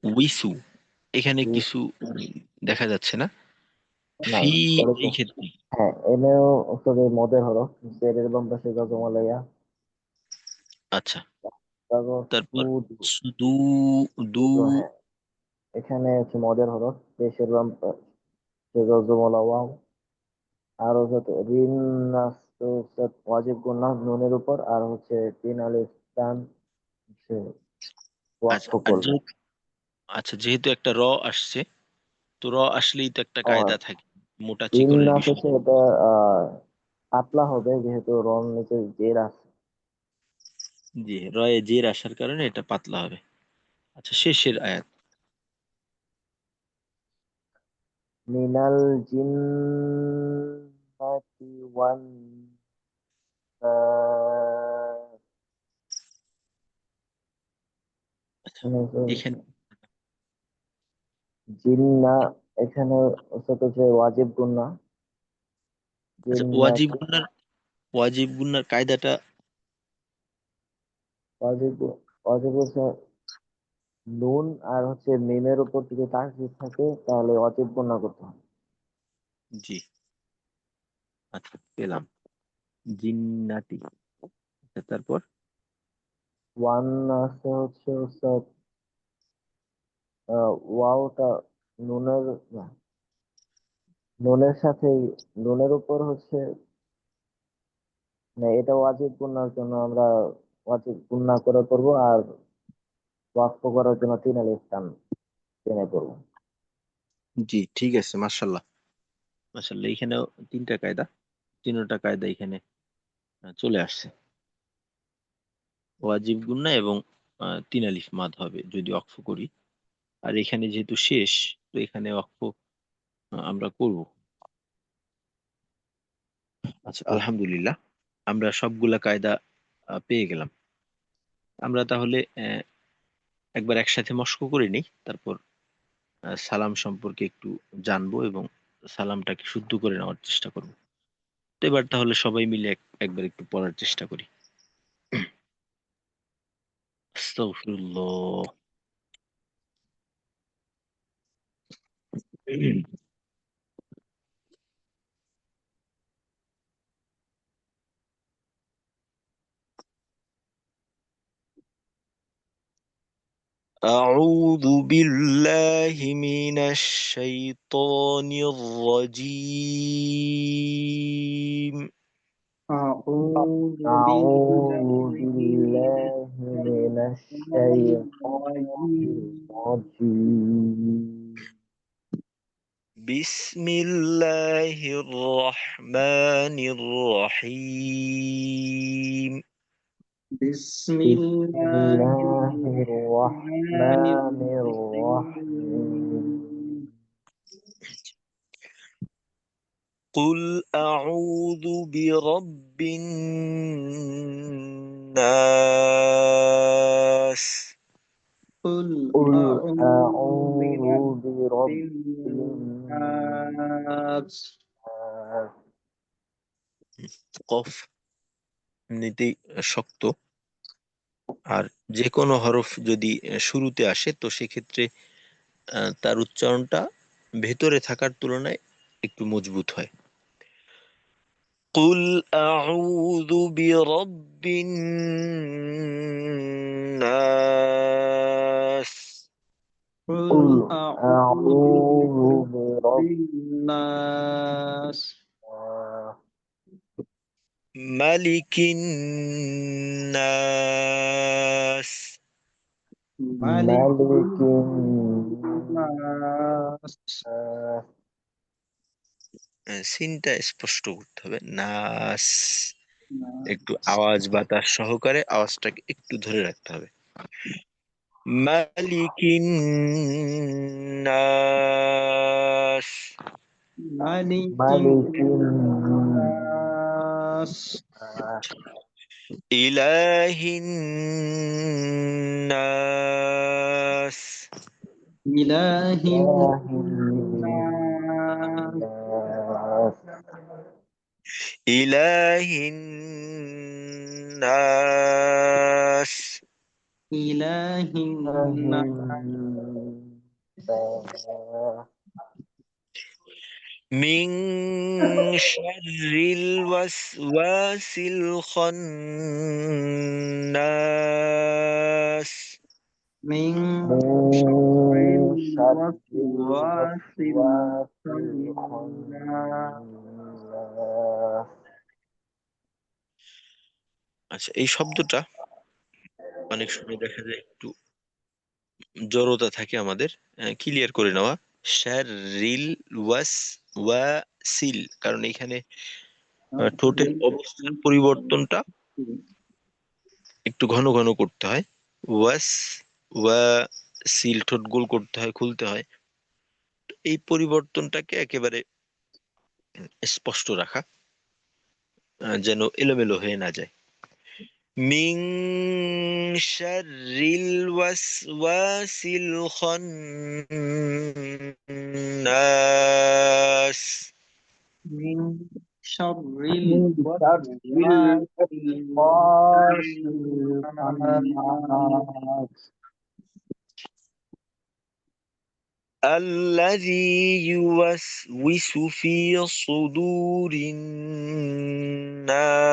উইসু, এখানে ই, কিছু দেখা যাচ্ছে না। না ফি, পরে তো। এই ক্ষেত্রে হ্যাঁ, এনেও আসলে মদের হরফ, জেরের বাম পাশে গজমলাইয়া। আচ্ছা, তারপর তারপর সুদ, দু, দু, সুদ, হ্যাঁ এখানে হচ্ছে মদের হরফ, পেশের বাম পাশে গজমলা ওয়াও। আর হচ্ছে ঋণ তো হচ্ছে ওয়াজিব গুন্না নুনের উপর, আর হচ্ছে তিন আলিফ টান হচ্ছে ওয়াকফ আচ্ছা, আর করবে। আচ্ছা, যেহেতু একটা র আসছে, তো র আসলেই তো একটা আর কায়দা থাকে, মোটা ঋণ চিকনের নাস বিষয়। হচ্ছে এটা পাতলা হবে, যেহেতু রং নিচে জের আছে। জি, রয়ে জের আসার কারণে এটা পাতলা হবে। আচ্ছা, শেষের আয়াত। মিনাল জিন্নাতি ওয়ান নাস। আচ্ছা, এখানে জিন্না, এখানে হচ্ছে যে ওয়াজিব গুন্না, আচ্ছা, ওয়াজিব জিন্নাতি। গুন্নার, ওয়াজিব গুন্নার কায়দাটা ওয়াজিব, ওয়াজিব হচ্ছে নুন আর হচ্ছে মিমের উপর যদি তাসদিদ থাকে তাহলে ওয়াজিব গুন্না করতে হবে। জি, আচ্ছা, পেলাম জিন্নাতি। আচ্ছা, তারপর ওয়ান আছে হচ্ছে উস্তাদ, ওয়াওটা নুনের, না, নুনের সাথে, নুনের উপর হচ্ছে, না এটা ওয়াজিব গুন্নার জন্য আমরা ওয়াজিব গুন্না করে করবো, আর ওয়াকফ করার জন্য তিন আলিফ টান টেনে করবো। জি, ঠিক আছে, মাশাল্লাহ। মাশাল্লাহ, এখানেও 3টা কায়দা, 3টা কায়দা এখানে চলে আসছে। ওয়াজিব গুন্না এবং 3 আলিফ মাদ হবে যদি ওয়াকফ করি। আর এখানে যেহেতু শেষ, তো এখানে ওয়াকফ আমরা করব। আচ্ছা, আলহামদুলিল্লাহ, আমরা সবগুলা কায়দা পেয়ে গেলাম। আমরা তাহলে একবার একসাথে মশক করে নিই, তারপর সালাম সম্পর্কে একটু জানবো এবং সালামটাকে শুদ্ধ করে নেওয়ার চেষ্টা করব। তো এবার তাহলে সবাই মিলে একবার একটু পড়ার চেষ্টা করি। আস্তাগফিরুল্লাহ। أعوذ بالله من الشيطان الرجيم. أعوذ أعوذ بالله بالله من الشيطان الرجيم. بسم الله الرحمن الرحيم. بسم بسم الله الله الرحمن الرحمن الرحيم. الرحيم. قل أعوذ برب الناس. قل قل أعوذ أعوذ برب برب الناس. الناس. কফ এমনিতেই শক্ত, আর যে কোনো হরফ যদি শুরুতে আসে তো সেক্ষেত্রে তার উচ্চারণটা ভেতরে থাকার তুলনায় একটু মজবুত হয়। قل أعوذ برب الناس. قل قل أعوذ أعوذ برب برب الناس. الناس. ملك الناس. ملك ملك الناس. الناس. সিনটা স্পষ্ট করতে হবে, নাস। একটু ناس. আওয়াজ বাতাস সহকারে আওয়াজটাকে একটু ধরে রাখতে হবে। মালিকিন নাস। ملك ملك الناس. الناس. ইলাহিন নাস। إله إله الناس. الناس. ইলাহিন নাস। إله إله الناس. الناس. من شر الوسواس الخناس. من شر من شر الوسواس الوسواس الخناس. الخناس. আচ্ছা, এই শব্দটা অনেক সময় দেখা যায় একটু জড়তা থাকে, আমাদের ক্লিয়ার করে নেওয়া। শাররিল ওয়াসিল, কারণ এখানে ঠোঁটের অবস্থার পরিবর্তনটা একটু ঘন ঘন করতে হয়। ওয়াস ওয়া সিল, ঠোঁট গোল করতে হয়, খুলতে হয়। এই পরিবর্তনটাকে একেবারে স্পষ্ট রাখা, যেন এলোমেলো হয়ে না যায়। মিং শাররিল ওয়াসওয়াসিল খান্নাস। من شر من شر الوسواس الوسواس الخناس. الذي يوسوس في صدور الناس.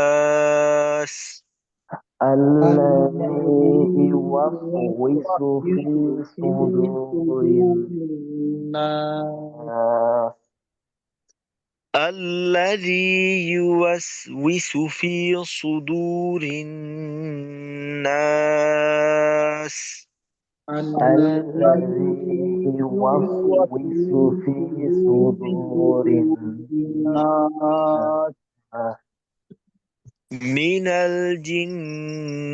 الذي الذي يوسوس يوسوس في في صدور صدور الناس. الناس. الذي يوسوس في صدور الناس. الذي الذي يوسوس يوسوس في في صدور صدور الناس. الناس. من الجنة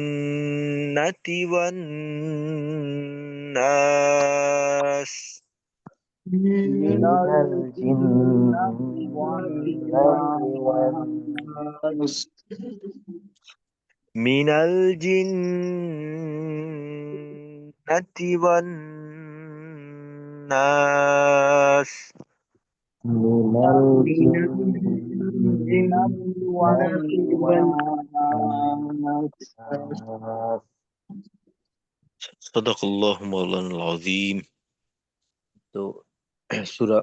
والناس. من من الجنة الجنة والناس. من الجنة والناس. من من الجنة الجنة والناس. والناس. সাদাকাল্লাহু মাওলানাল আযীম। তো সূরা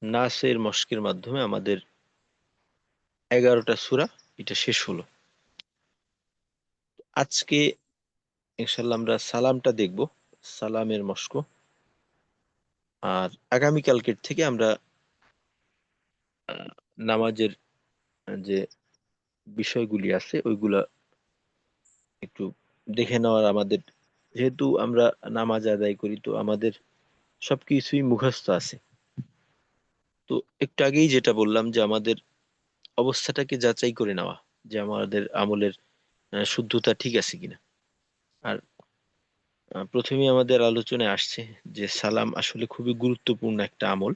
নাসের মশকের মাধ্যমে আমাদের 11টা সূরা এটা শেষ হলো। আজকে ইনশাআল্লাহ আমরা সালামটা দেখব, সালামের মশক। আর আগামীকালকের থেকে আমরা নামাজের যে বিষয়গুলি আছে ওইগুলা একটু দেখে নেওয়ার আমাদের, যেহেতু আমরা নামাজ আদায় করি তো আমাদের সবকিছুই মুখস্থ আছে। তো একটু আগেই যেটা বললাম যে আমাদের অবস্থাটাকে যাচাই করে নেওয়া যে আমাদের আমলের শুদ্ধতা ঠিক আছে কিনা। আর প্রথমে আমাদের আলোচনায় আসছে যে সালাম আসলে খুবই গুরুত্বপূর্ণ একটা আমল,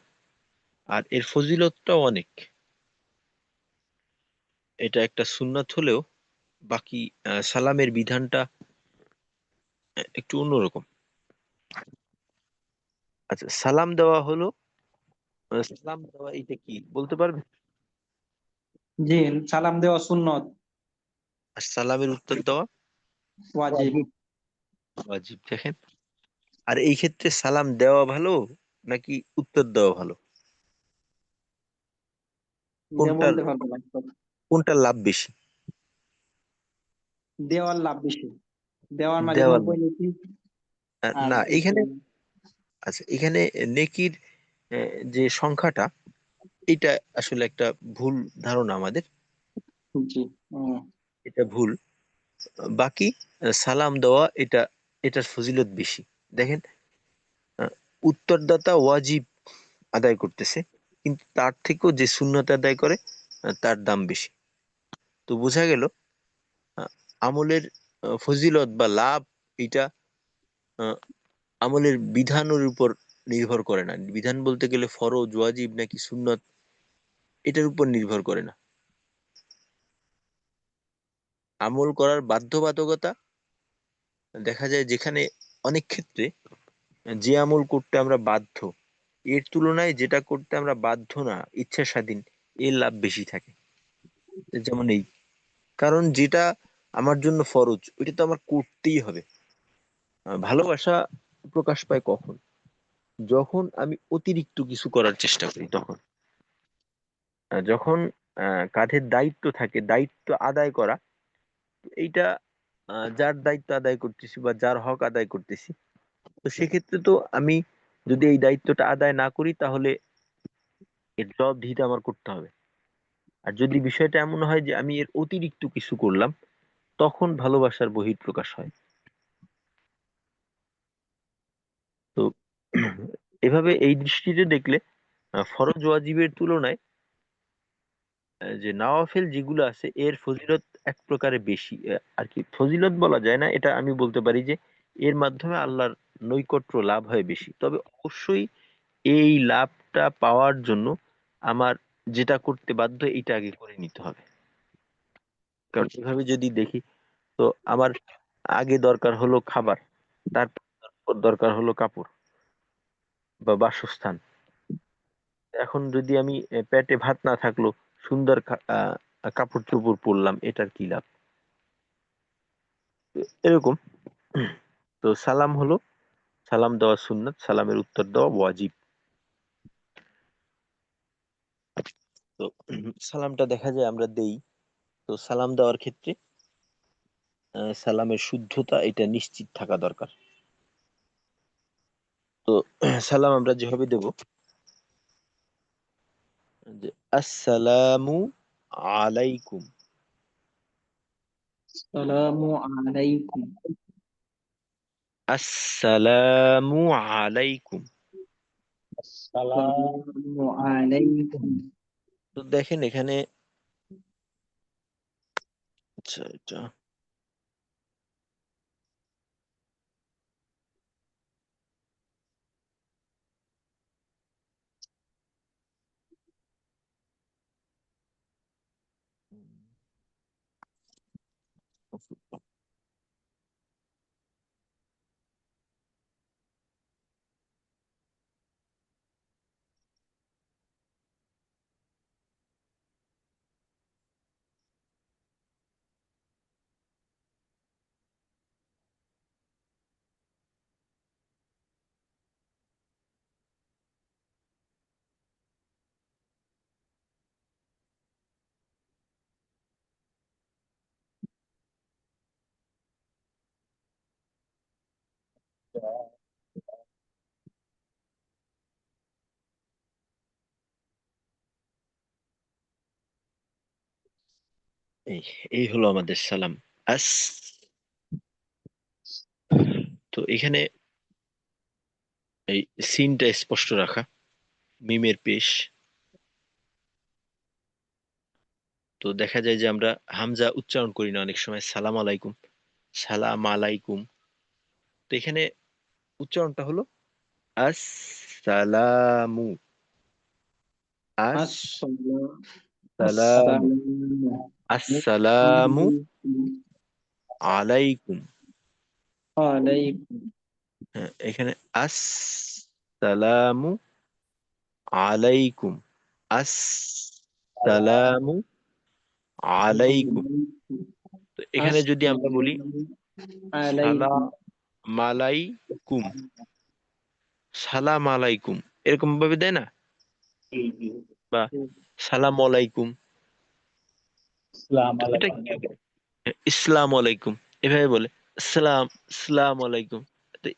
আর এর ফজিলতটাও অনেক। এটা একটা সুন্নাত হলেও বাকি সালামের বিধানটা একটু অন্যরকম। আচ্ছা, সালাম দেওয়া হলো, সালাম দেওয়া এটা কি বলতে পারবে? জি, সালাম দেওয়া সুন্নত, আর সালামের উত্তর দেওয়া ওয়াজিব। ওয়াজিব। দেখেন, আর এই ক্ষেত্রে সালাম দেওয়া ভালো নাকি উত্তর দেওয়া ভালো? এটা কোনটার বলতে পারবো না। কোনটার লাভ বেশি? দেওয়ার লাভ বেশি, দেওয়ার মাঝে দেওয়ার 90 নেকি। আর না, এখানে আচ্ছা, এখানে নেকির যে সংখ্যাটা, এটা আসলে একটা ভুল ধারণা আমাদের, জি, এটা ভুল। বাকি সালাম দেওয়া এটা, এটার ফজিলত বেশি। দেখেন, আহ, উত্তরদাতা ওয়াজিব আদায় করতেছে, কিন্তু তার থেকেও যে সুন্নত আদায় করে তার দাম বেশি। তো বোঝা গেল আহ, আমলের ফজিলত বা লাভ এটা আহ, আমলের বিধানের উপর নির্ভর করে না। বিধান বলতে গেলে ফরজ, ওয়াজিব নাকি সুন্নত, এটার উপর নির্ভর করে না। আমল করার বাধ্যবাধকতা দেখা যায় যেখানে অনেক ক্ষেত্রে যে আমল করতে আমরা বাধ্য, এর তুলনায় যেটা করতে আমরা বাধ্য না, ইচ্ছা স্বাধীন, এর লাভ বেশি থাকে। যেমন এই, কারণ যেটা আমার জন্য ফরজ ওইটা তো আমার করতেই হবে। ভালোবাসা প্রকাশ পায় কখন? যখন আমি অতিরিক্ত কিছু করার চেষ্টা করি, তখন যখন কাঁধের দায়িত্ব থাকে, দায়িত্ব আদায় করা, এইটা যার দায়িত্ব আদায় করতেছি বা যার হক আদায় করতেছি, তো সেক্ষেত্রে তো আমি যদি এই দায়িত্বটা আদায় না করি তাহলে এর জবাবদিহিতা আমার করতে হবে। আর যদি বিষয়টা এমন হয় যে আমি এর অতিরিক্ত কিছু করলাম, তখন ভালোবাসার বহিঃপ্রকাশ হয়। তো এভাবে এই দৃষ্টিতে দেখলে ফরজ ওয়াজিবের তুলনায় যে নওয়াফিল যেগুলো আছে এর ফজিলত এক প্রকারে বেশি। আর কি ফজিলত বলা যায় না, এটা আমি বলতে পারি যে এর মাধ্যমে আল্লাহর নৈকট্য লাভ হয় বেশি। তবে অবশ্যই এই লাভটা পাওয়ার জন্য আমার যেটা করতে বাধ্য এটা আগে করে নিতে হবে। কারণ এভাবে যদি দেখি তো আমার আগে দরকার হলো খাবার, তারপর দরকার হলো কাপড় বা বাসস্থান। এখন যদি আমি পেটে ভাত না থাকলো সুন্দর কাপড় চোপড় পরলাম, এটার কি লাভ? এরকম। তো সালাম হলো, সালাম দেওয়া সুন্নাত, সালামের উত্তর দেওয়া ওয়াজিব। তো সালামটা দেখা যায় আমরা দেই, তো সালাম দেওয়ার ক্ষেত্রে সালামের শুদ্ধতা এটা নিশ্চিত থাকা দরকার। তো সালাম আমরা যেভাবে দেব যে আসসালামু আলাইকুম, আসসালামু আলাইকুম। আসসালামু আলাইকুম। আসসালামু আলাইকুম। তো দেখেন এখানে, আচ্ছা এটা এই এই হলো আমাদের সালাম। আস। তো এখানে এই সিনটা স্পষ্ট রাখা, মিমের পেশ। তো দেখা যায় যে আমরা হামজা উচ্চারণ করি না অনেক সময়, সালাম আলাইকুম, সালাম আলাইকুম। তো এখানে উচ্চারণটা হলো আসসালামু, আসসালামু, আসসালামু আলাইকুম। আলাইকুম হ্যাঁ, এখানে আসসালামু আলাইকুম, আসসালামু আলাইকুম। তো এখানে যদি আমরা বলি আলাইকুম সালাম আলাইকুম, সালাম আলাইকুম, এরকম ভাবে দেয় না, বা সালাম আলাইকুম। আসসালামু তো এটা আলাইকুম। কি হবে? ইসলাম আলাইকুম এভাবে বলে, সালাম সালাম আলাইকুম। তো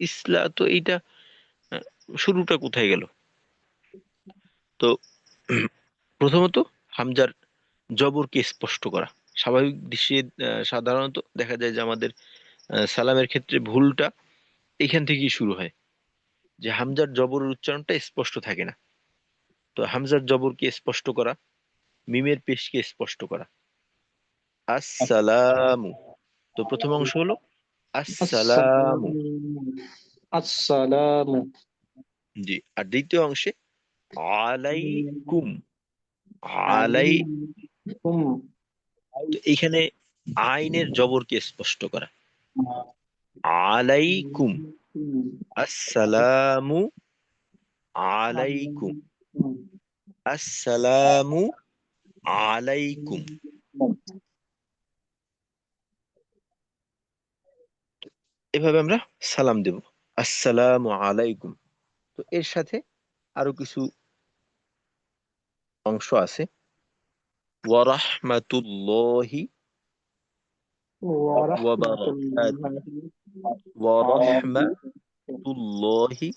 তো এইটা আহ, শুরুটা কোথায় গেল? তো প্রথমত হামজার জবরকে স্পষ্ট করা। স্বাভাবিক দৃশ্যে সাধারণত দেখা যায় যে আমাদের সালামের ক্ষেত্রে ভুলটা এখান থেকেই শুরু হয়, যে হামজার জবরের উচ্চারণটা স্পষ্ট থাকে না। তো হামজার জবরকে স্পষ্ট করা, মিমের পেশকে স্পষ্ট করা। আসসালামু। তো প্রথম অংশ হলো আসসালামু। আসসালামু জি। আর দ্বিতীয় অংশে আলাইকুম, আলাইকুম। আলাইকুম তো এইখানে আইনের জবরকে স্পষ্ট করা, আলাইকুম, আসসালামু আলাইকুম, আসসালামু আলাইকুম। এভাবে আমরা সালাম দেব, আসসালামু আলাইকুম। তো এর সাথে আরো কিছু অংশ আছে, ওয়া রাহমাতুল্লাহি ওয়া ওয়া বারাকাতুহু, রাহমাতুল্লাহি ওয়া ওয়া রাহমাতুল্লাহি।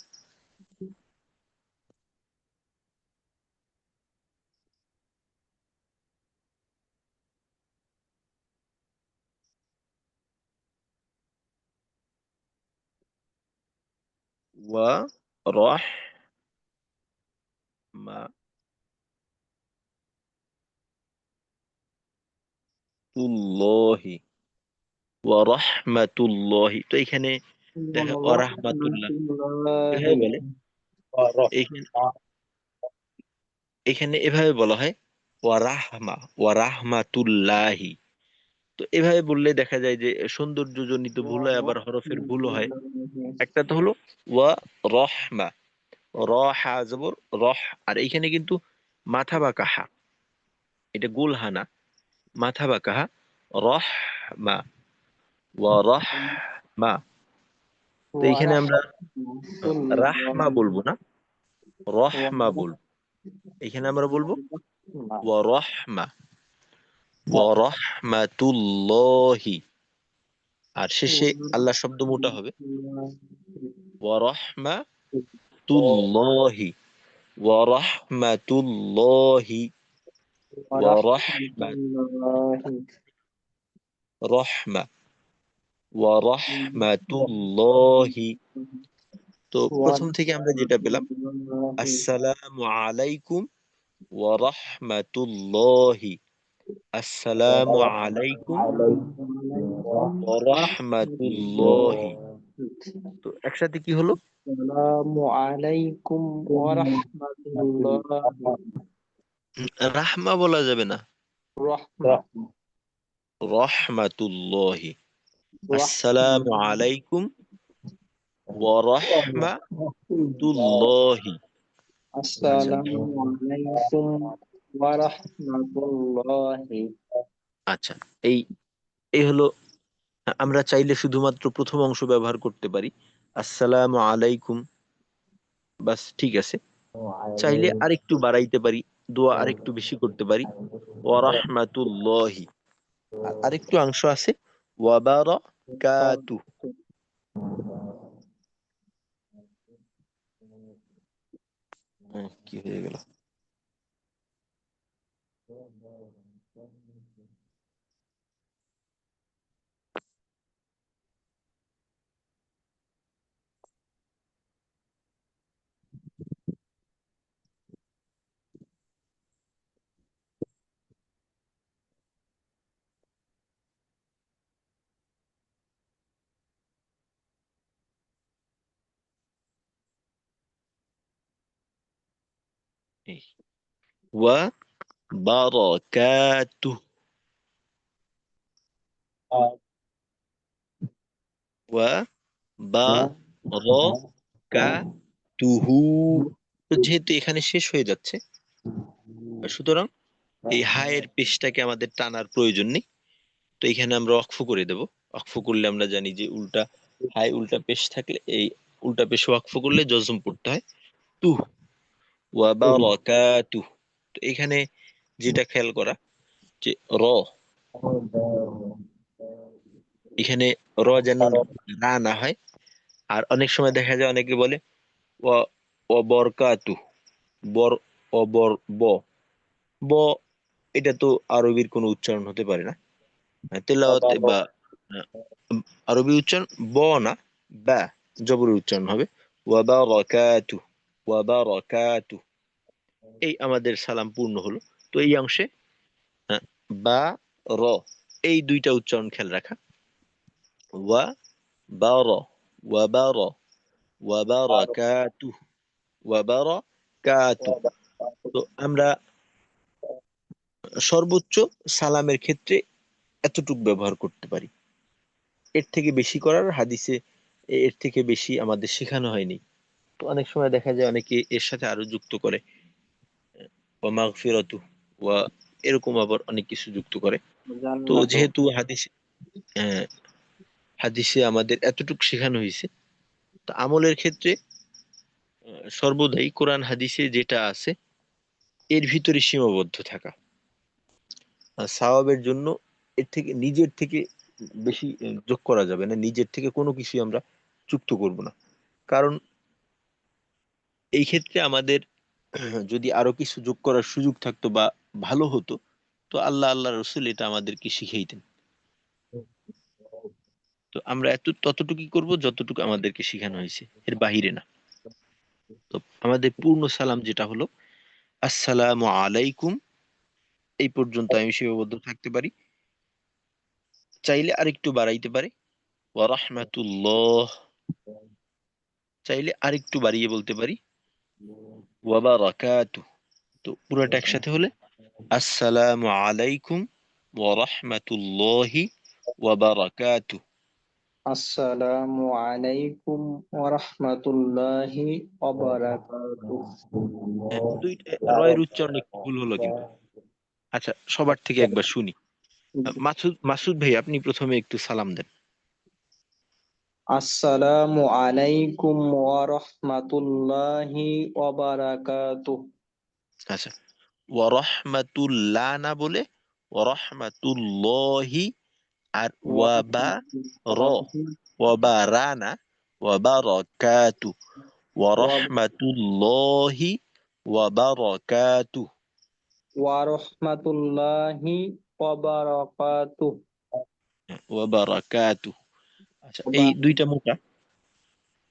ওয়া রাহমাতুল্লাহি, ওয়া রাহমাতুল্লাহি। তো এখানে দেখো ওয়া রাহমাতুল্লাহ এভাবে রাহমাতুল্লাহি বলে, এখানে এখানে এভাবে বলা হয় ওয়া রাহমাতুল্লাহি। তো এভাবে বললে দেখা যায় যে সৌন্দর্যজনিত ভুল হয়, আবার হরফের ভুল হয়। একটা তো হলো ওয়া রহমা, র হা জবর রহ। আর এইখানে কিন্তু মাথা বা কাহা, এটা গোল হানা, মাথা বা কাহা, রহমা, ওয়া রহমা। তো ওয়া এইখানে আমরা রাহমা রাহমাতুল্লাহি বলবো না, রহমা বলবো। এখানে আমরা বলবো ওয়া রহমা, ওয়া রহমাতুল্লাহি। আর শেষে আল্লাহ শব্দ মোটা হবে, ওয়া রহমাতুল্লাহি, ওয়া রহমাতুল্লাহি, ওয়া রহমা, রহমা, ওয়া রহমাতুল্লাহি। তো প্রথম থেকে আমরা যেটা পেলাম, আসসালামু আলাইকুম ওয়া রাহমাতুল্লাহি, আসসালামু আলাইকুম ওয়া রাহমাতুল্লাহি। তো একসাথে কি হলো? আসসালামু আলাইকুম ওয়া রাহমাতুল্লাহি রাহমা বলা যাবে না, রাহমা রাহমাতুল্লাহি। আসসালামু রাহমাতুল্লাহি আলাইকুম ওয়া রাহমাতুল্লাহি। আচ্ছা, আসসালামু আলাইকুম ওয়া রাহমাতুল্লাহি আচ্ছা। এই এই হলো, আমরা চাইলে শুধুমাত্র প্রথম অংশ ব্যবহার করতে পারি, আসসালামু আলাইকুম, বাস ঠিক আছে। চাইলে আরেকটু বাড়াইতে পারি, দোয়া আরেকটু বেশি করতে পারি, ওয়া রাহমাতুল্লাহি। আর আরেকটু অংশ আছে, ওয়া বারাকাতু। কি হয়ে গেল? এই ওয়া বারাকাতুহ, আর ওয়া বারাকাতুহু। তো যেহেতু এখানে শেষ হয়ে যাচ্ছে, সুতরাং এই হায়ের পেশটাকে আমাদের টানার প্রয়োজন নেই। তো এখানে আমরা অক্ফ করে দেব। অক্ফ করলে আমরা জানি যে উল্টা হাই উল্টা পেশ থাকলে, এই উল্টা পেশে ওয়াকফ করলে জজম পড়তে হয়। তুহ, ওয়া বারাকাতুহ। তো এখানে যেটা খেয়াল করা যে র, এখানে র যেন রা না হয়। আর অনেক সময় দেখা যায় অনেকে বলে ওয়া ও বরকাতু, বর অবর ব ব, এটা তো আরবির কোনো উচ্চারণ হতে পারে না। তেলাওয়াতে বা আহ, আরবি উচ্চারণ ব না, বা জবরের উচ্চারণ হবে ওয়া বারাকাতু, ওয়া বারাকাতু। এই আমাদের সালাম পূর্ণ হলো। তো এই অংশে আহ, বা র, এই দুইটা উচ্চারণ খেয়াল রাখা। ওয়া বার, ওয়া বার, ওয়া বারাকাতু, ওয়া বারাকাতু। তো আমরা সর্বোচ্চ সালামের ক্ষেত্রে এতটুক ব্যবহার করতে পারি। এর থেকে বেশি করার হাদিসে এর থেকে বেশি আমাদের শেখানো হয়নি। তো অনেক সময় দেখা যায় অনেকে এর সাথে আরো যুক্ত করে ওয়া মাগফিরাতু, ওয়া এরকম আবার অনেক কিছু যুক্ত করে। তো জান্নাত। যেহেতু আহ, হাদিসে আমাদের এতটুক শেখানো হয়েছে, তো আমলের ক্ষেত্রে সর্বদাই কোরআন হাদিসে যেটা আছে এর ভিতরে সীমাবদ্ধ থাকা। সাওয়াবের জন্য এর থেকে নিজের থেকে বেশি যোগ করা যাবে না, নিজের থেকে কোনো কিছু আমরা যুক্ত করব না। কারণ এই ক্ষেত্রে আমাদের যদি আরো কিছু যোগ করার সুযোগ থাকতো বা ভালো হতো, তো আল্লাহ রসুল এটা আমাদেরকে শিখাইতেন। তো আমরা ততটুকুই করব যতটুকু আমাদেরকে শেখানো হয়েছে, এর বাহিরে না। তো আমাদের পূর্ণ সালাম যেটা হলো আসসালামু আলাইকুম, এই পর্যন্ত আমি সীমাবদ্ধ থাকতে পারি। চাইলে আরেকটু বাড়াইতে পারে ওয়া রাহমাতুল্লাহ, চাইলে আরেকটু বাড়িয়ে বলতে পারি ওয়া বারাকাতুহু। তো পুরোটা একসাথে হলে আসসালামু আলাইকুম ওয়া রাহমাতুল্লাহি ওয়া বারাকাতুহু। আসসালামু আলাইকুম ওয়া রাহমাতুল্লাহি ওয়া বারাকাতুহু। হ্যাঁ, দুইটা রয়ের উচ্চারণ একটু ভুল হলো কিন্তু। আচ্ছা, সবার থেকে একবার শুনি। মাসুদ মাসুদ ভাই, আপনি প্রথমে একটু সালাম দেন। আসসালামু আলাইকুম ওয়া রাহমাতুল্লাহি ওয়া বারাকাতুহু। আচ্ছা, ওয়া রাহমাতুল্লাহ না বলে ওয়া রাহমাতুল্লাহি, আর ওয়া ওয়া বা র, ওয়া বা রা না, ওয়া বারাকাতু, ওয়া রাহমাতুল্লাহি ওয়া বারাকাতু, রাহমাতুল্লাহি ওয়া বারাকাতুহু। ওয়া বারাকাতু। আচ্ছা, এই দুইটা মোটা,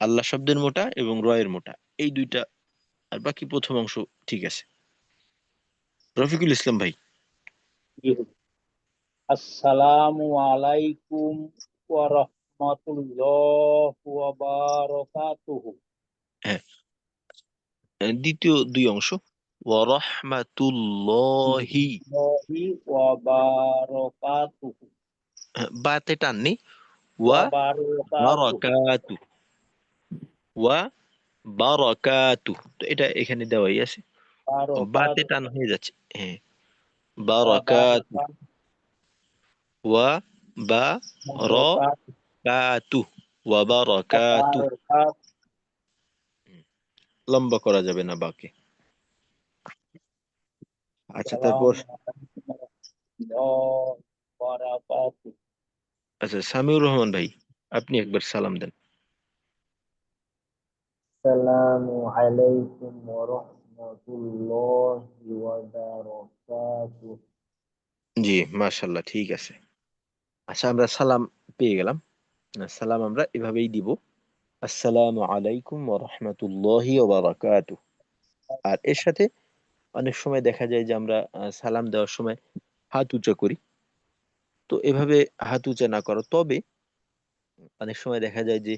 আল্লাহ শব্দের মোটা এবং রয়ের মোটা, এই দুইটা। আর বাকি প্রথম অংশ ঠিক আছে। রফিকুল ইসলাম ভাই। আসসালামু আলাইকুম ওয়া রাহমাতুল্লাহ ওয়া বারাকাতুহু। হ্যাঁ, দ্বিতীয় দুই অংশ ওয়া রাহমাতুল্লাহি, ওয়াহি ওয়া বারাকাতুহু। বাতে টান নেই, ওয়া ওয়া বারাকাতুহু। বারাকাতু, ওয়া বারাকাতু। তো এটা এখানে দেওয়াই আছে, বাতে বারাকাতুহু। টান হয়ে যাচ্ছে। হ্যাঁ, ওয়া বারাকাতু, ওয়া বা র বারাকাতুহু। কাতু, ওয়া বারাকাতু। লম্বা করা যাবে না বাকে। আচ্ছা, তারপর আসসালামু আলাইকুম ওয়া রাহমাতুল্লাহি ওয়া বারাকাতুহু। আচ্ছা, সামিউর রহমান ভাই, আপনি একবার সালাম দেন। আসসালামু আলাইকুম ওয়া রাহমাতুল্লাহি ওয়া বারাকাতুহু। জি, মাশাআল্লাহ, ঠিক আছে। আচ্ছা, আমরা সালাম পেয়ে গেলাম। সালাম আমরা এভাবেই দিব, আসসালামু আলাইকুম ওয়া রাহমাতুল্লাহি ওয়া বারাকাতুহু। আর এর সাথে অনেক সময় দেখা যায় যে আমরা সালাম দেওয়ার সময় হাত উঁচা করি। তো এভাবে হাত উঁচা না করো, তবে অনেক সময় দেখা যায় যে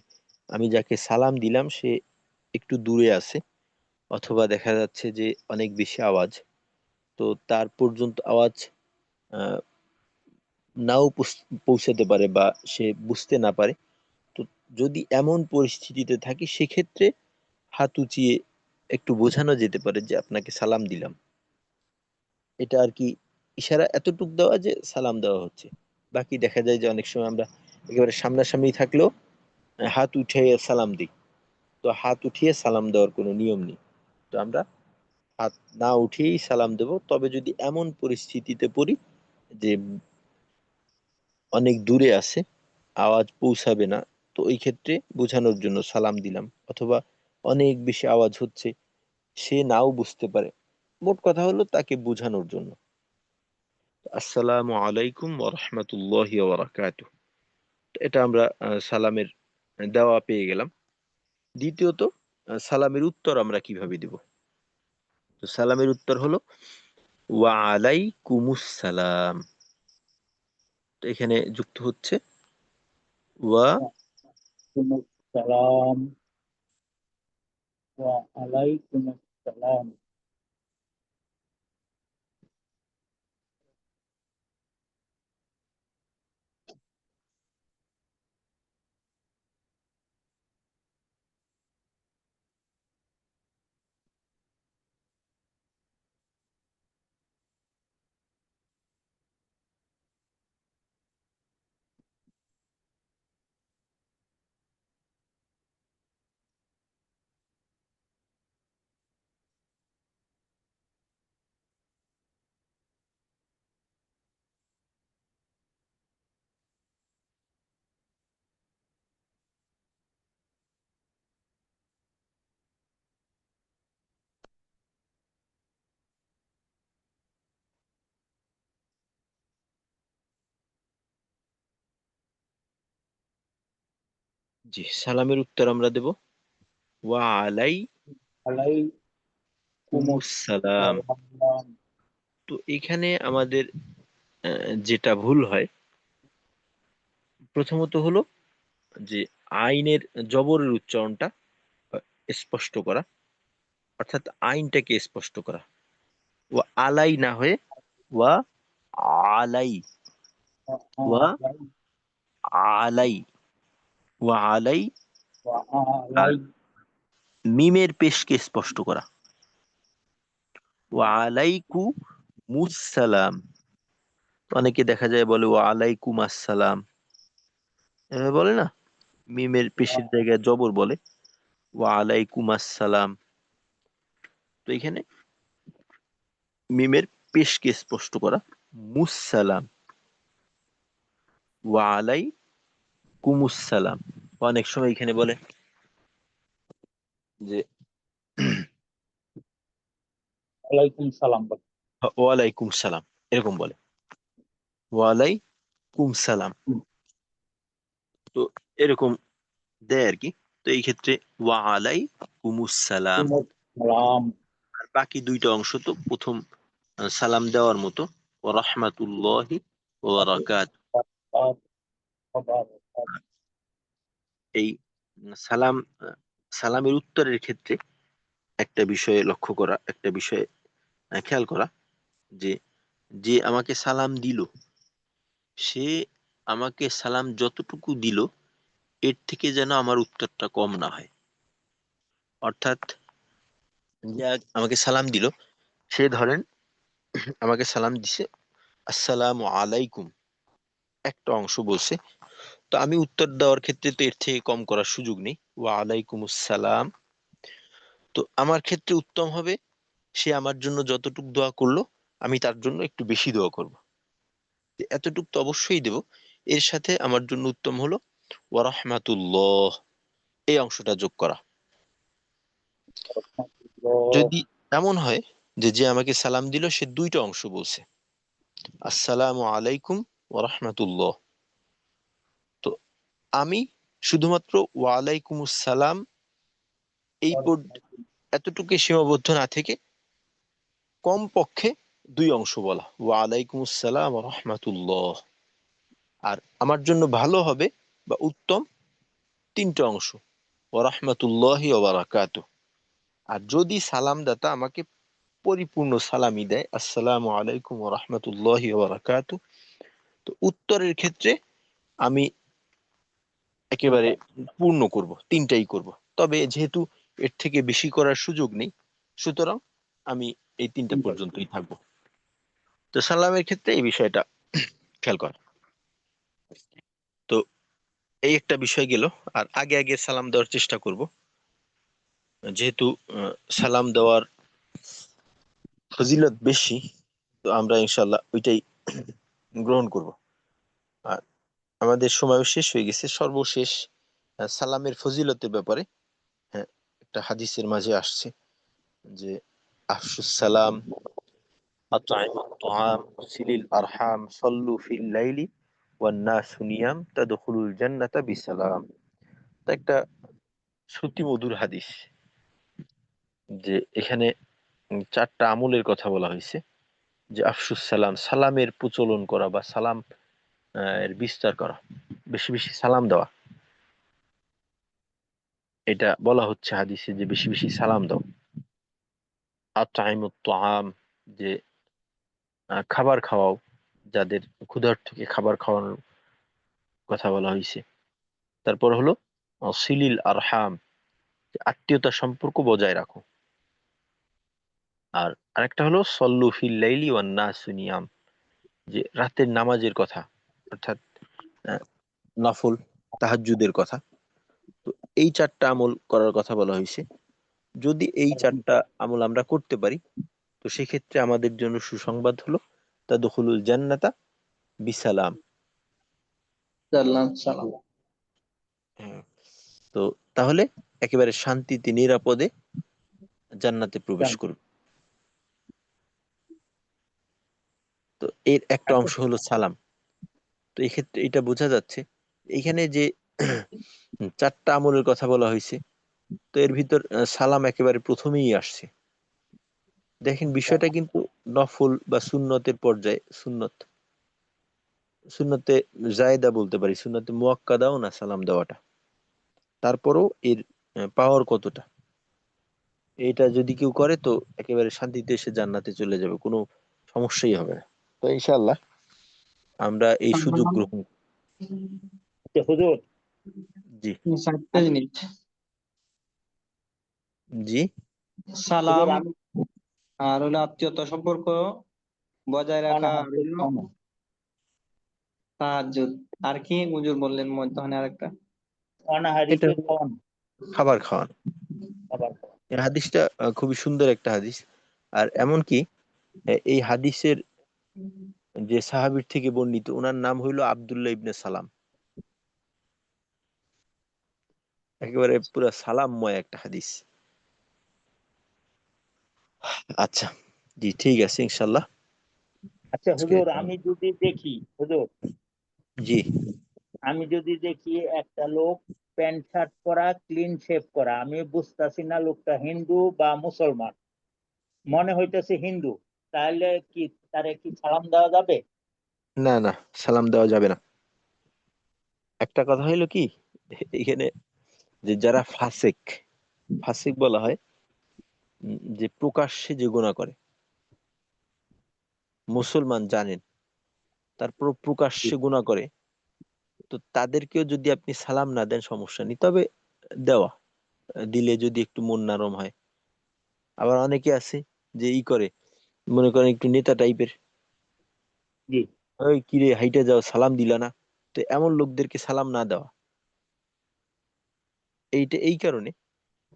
আমি যাকে সালাম দিলাম সে একটু দূরে আছে, অথবা দেখা যাচ্ছে যে অনেক বেশি আওয়াজ, তো তার পর্যন্ত আওয়াজ আহ, নাও পৌঁছাতে পারে বা সে বুঝতে না পারে। তো যদি এমন পরিস্থিতিতে থাকি, সেক্ষেত্রে হাত উঁচিয়ে একটু বোঝানো যেতে পারে যে আপনাকে সালাম দিলাম। এটা আর কি, ইশারা এতটুক দেওয়া যে সালাম দেওয়া হচ্ছে। বাকি দেখা যায় যে অনেক সময় আমরা একেবারে সামনাসামনি থাকলেও হাত উঠিয়ে সালাম দিই। তো হাত উঠিয়ে সালাম দেওয়ার কোনো নিয়ম নেই। তো আমরা হাত না উঠিয়েই সালাম দেব। তবে যদি এমন পরিস্থিতিতে পড়ি যে অনেক দূরে আছে, আওয়াজ পৌঁছাবে না, তো এই ক্ষেত্রে বোঝানোর জন্য সালাম দিলাম। অথবা অনেক বেশি আওয়াজ হচ্ছে, সে নাও বুঝতে পারে, মোট কথা হলো তাকে বোঝানোর জন্য। আসসালামু আলাইকুম ওয়া রাহমাতুল্লাহি ওয়া বারাকাতুহু। এটা আমরা সালামের দেওয়া পেয়ে গেলাম। দ্বিতীয়ত, সালামের উত্তর আমরা কিভাবে দিব? তো সালামের উত্তর হলো ওয়া আলাইকুমুস সালাম। তো এখানে যুক্ত হচ্ছে ওয়া সালাম ওয়া আলাইকুম আসসালাম। জি, সালামের উত্তর আমরা দেব ওয়া আলাইকুম আলাইকুমুস সালাম। আসসালাম। তো এখানে আমাদের যেটা ভুল হয়, প্রথমত হলো যে আইনের জবরের উচ্চারণটা স্পষ্ট করা, অর্থাৎ আইনটাকে স্পষ্ট করা। ওয়া আলাই না হয়ে ওয়া আলাই, ওয়া আলাই, ওয়া আলাই। ওয়া আর আলাইকুম মিমের পেশকে স্পষ্ট করা, ওয়া আলাইকু মুসসালাম। অনেকে দেখা যায় বলে ওয়া আলাইকুম আসসালাম, এভাবে বলে না, মিমের পেশের জায়গায় জবর বলে ওয়া আলাইকুম আসসালাম। তো এখানে মিমের পেশকে স্পষ্ট করা, মুসসালাম, ওয়া আলাইকুমুসসালাম। অনেক সময় এখানে বলে যে আলাইকুম সালাম। ওয়ালাইকুম সালাম, এরকম বলে ওয়ালাইকুম সালাম। তো এরকম দেয় আর কি। তো এই ক্ষেত্রে ওয়া আলাইকুমুস সালাম। সালাম। আর বাকি দুইটা অংশ তো প্রথম সালাম দেওয়ার মতো, ওয়া রাহমাতুল্লাহি ওয়া বারাকাতুহু। এই সালাম, সালামের উত্তরের ক্ষেত্রে একটা বিষয়ে লক্ষ্য করা, একটা বিষয়ে খেয়াল করা, যে যে আমাকে সালাম দিল, সে আমাকে সালাম যতটুকু দিল এর থেকে যেন আমার উত্তরটা কম না হয়। অর্থাৎ যে আমাকে সালাম দিল, সে ধরেন আমাকে সালাম দিছে আসসালামু আলাইকুম, একটা অংশ বলছে, তো আমি উত্তর দেওয়ার ক্ষেত্রে তো এর থেকে কম করার সুযোগ নেই, ওয়া আলাইকুম আসসালাম। তো আমার ক্ষেত্রে উত্তম হবে সে আমার জন্য যতটুক দোয়া করলো আমি তার জন্য একটু বেশি দোয়া করব। এতটুক তো অবশ্যই দেব। এর সাথে আমার জন্য উত্তম হলো ওয়া রাহমাতুল্লাহ, এই অংশটা যোগ করা। যদি এমন হয় যে যে আমাকে সালাম দিল সে দুইটা অংশ বলছে, আসসালামু আলাইকুম ওয়া রাহমাতুল্লাহ। তো আমি শুধুমাত্র ওয়ালাইকুম আসসালাম এই এতটুকু সীমাবদ্ধ না থেকে কমপক্ষে দুই অংশ বলা, ওয়ালাইকুম আসসালাম ওয়া রাহমাতুল্লাহ। আর আমার জন্য ভালো হবে বা উত্তম তিনটা অংশ, ওয়া রাহমাতুল্লাহি ওয়া বারাকাতুহু। আর যদি সালামদাতা আমাকে পরিপূর্ণ সালামি দেয়, আসসালামু আলাইকুম ওয়া রাহমাতুল্লাহি ওয়া বারাকাতুহু, তো উত্তরের ক্ষেত্রে আমি একেবারে পূর্ণ করব, তিনটাই করব। তবে যেহেতু এর থেকে বেশি করার সুযোগ নেই, সুতরাং আমি এই তিনটা পর্যন্তই থাকবো। তো সালামের ক্ষেত্রে এই বিষয়টা খেয়াল কর। তো এই একটা বিষয় গেল। আর আগে আগে সালাম দেওয়ার চেষ্টা করব, যেহেতু সালাম দেওয়ার ফজিলত বেশি, তো আমরা ইনশাল্লাহ ওইটাই গ্রহণ করব। আর আমাদের সময়ও শেষ হয়ে গেছে। সর্বশেষ সালামের ফজিলতের ব্যাপারে হ্যাঁ, একটা হাদিসের মাঝে আসছে যে আফশুস সালাম, আত'ইমুত তাআম, সিলিল আরহাম, সাল্লু ফিল লাইলি ওয়ান নাসু নিয়াম তাদখুলুল জান্নাতা বিসালাম। তা একটা শ্রুতি মধুর হাদিস, যে এখানে চারটা আমলের কথা বলা হয়েছে। যে আফশুস সালাম, সালামের প্রচলন করা বা সালাম এর বিস্তার করা, বেশি বেশি সালাম দেওয়া, এটা বলা হচ্ছে হাদিসে যে বেশি বেশি সালাম দাও। আত'ইমুত তাআম, যে খাবার খাওয়াও, যাদের ক্ষুধার্তকে খাবার খাওয়ানোর কথা বলা হয়েছে। তারপর হলো সিলিল আরহাম, আত্মীয়তা সম্পর্ক বজায় রাখো। আর আরেকটা হলো সল্লু ফিল লাইলি ওয়ান নাসু নিয়াম, যে রাতের নামাজের কথা, অর্থাৎ আহ, নফল তাহাজ্জুদের কথা। তো এই চারটা আমল করার কথা বলা হয়েছে। যদি এই চারটা আমল আমরা করতে পারি, তো সেক্ষেত্রে আমাদের জন্য সুসংবাদ হলো তাদখুলুল জান্নাতা বিসালাম। সালাম। হ্যাঁ, তো তাহলে একেবারে শান্তিতে নিরাপদে জান্নাতে প্রবেশ করবে। তো এর একটা অংশ হলো সালাম। তো এই ক্ষেত্রে এটা বোঝা যাচ্ছে এখানে যে চারটা আমলের কথা বলা হয়েছে, তো এর ভিতর সালাম একেবারে প্রথমেই আসছে। দেখেন বিষয়টা কিন্তু নফল বা সুন্নতের পর্যায়ে, সুন্নত, সুন্নতে জায়েদা বলতে পারি, সুন্নতে মুয়াক্কাদাও না সালাম দেওয়াটা। তারপরও এর পাওয়ার কতটা, এটা যদি কেউ করে তো একেবারে শান্তিতে সে জান্নাতে চলে যাবে, কোনো সমস্যাই হবে না। তো ইনশাআল্লাহ আমরা এই সুযোগ সালাম গ্রহণ। হুজুর, জি। 7 মিনিট। জি। সালাম আমি আর হলো আত্মীয়তা সম্পর্ক বজায় রাখা, আর হলো তাহাজ্জুদ। আর কি হুজুর বললেন মধ্যখানে আরেকটা? এটা অনাহারিকে খাওয়ানো, খাবার খাওয়ানো। খাবার খাওয়ানো। এই হাদিসটা খুবই সুন্দর একটা হাদিস। আর এমনকি এই হাদিসের যে সাহাবীর থেকে বর্ণিত, ওনার নাম হইল আব্দুল্লাহ ইবনে সালাম। একেবারে পুরো সালামময় একটা হাদিস। আচ্ছা, জি ঠিক আছে ইনশাল্লাহ। আচ্ছা আজকে হুজুর, আমি যদি দেখি, হুজুর জি। আমি যদি দেখি একটা লোক প্যান্ট শার্ট পরা, ক্লিন শেভ করা, আমি বুঝতেছি না লোকটা হিন্দু বা মুসলমান, মনে হইতেছে হিন্দু, তাহলে কি তারে কি সালাম দেওয়া যাবে? না না, সালাম দেওয়া যাবে না। একটা কথা হইলো কি, এখানে যে যারা ফাসিক, ফাসিক বলা হয় যে প্রকাশ্যে যে গুনাহ করে, মুসলমান জানেন, তারপর প্রকাশ্যে গুনাহ করে, তো তাদেরকেও যদি আপনি সালাম না দেন সমস্যা নেই, তবে দেওয়া, দিলে যদি একটু মন নরম হয়। আবার অনেকে আছে যে ই করে, মনে করেন একটু নেতা টাইপের, জি। ওই কিরে হাইটা যাও সালাম দিলা না, তো এমন লোকদেরকে সালাম না দেওয়া। এইটা এই কারণে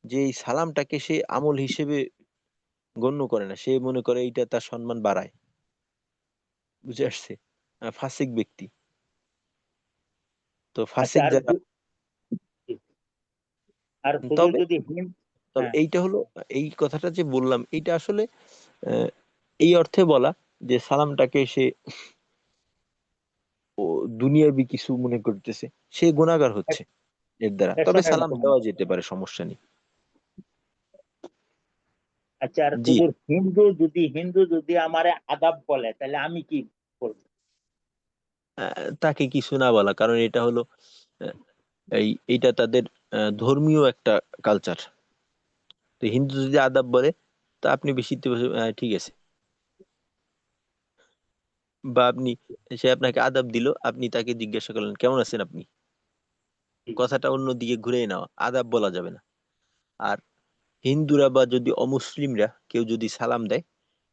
যে এই সালামটাকে সে আমল হিসেবে গণ্য করে না, সে মনে করে এইটা তার সম্মান বাড়ায়। বুঝে আসছে? ফাসিক ব্যক্তি। তো আচ্ছা, ফাসিক আর যারা, আর হুজুর তবে যদি তবে হ্যাঁ। এইটা হলো, এই কথাটা যে বললাম এইটা আসলে এই অর্থে বলা যে সালামটাকে সে দুনিয়াবি কিছু মনে করতেছে, সে গুনাহগার হচ্ছে এর দ্বারা, তবে শোনেন সালাম দেওয়া যেতে পারে, সমস্যা নেই। আচ্ছা, আর জি। হিন্দু যদি আমারে আদাব বলে তাহলে আমি কি করবো? তাকে কিছু না বলা, কারণ এটা হলো আহ, এইটা তাদের ধর্মীয় একটা কালচার। তো হিন্দু যদি আদাব বলে তা আপনি বেশি ঠিক আছে, বা আপনি, সে আপনাকে আদাব দিল, আপনি তাকে জিজ্ঞাসা করলেন কেমন আছেন আপনি, কথাটা অন্য দিকে ঘুরে নেওয়া, আদাব বলা যাবে না। আর হিন্দুরা বা যদি অমুসলিমরা কেউ যদি সালাম দেয়,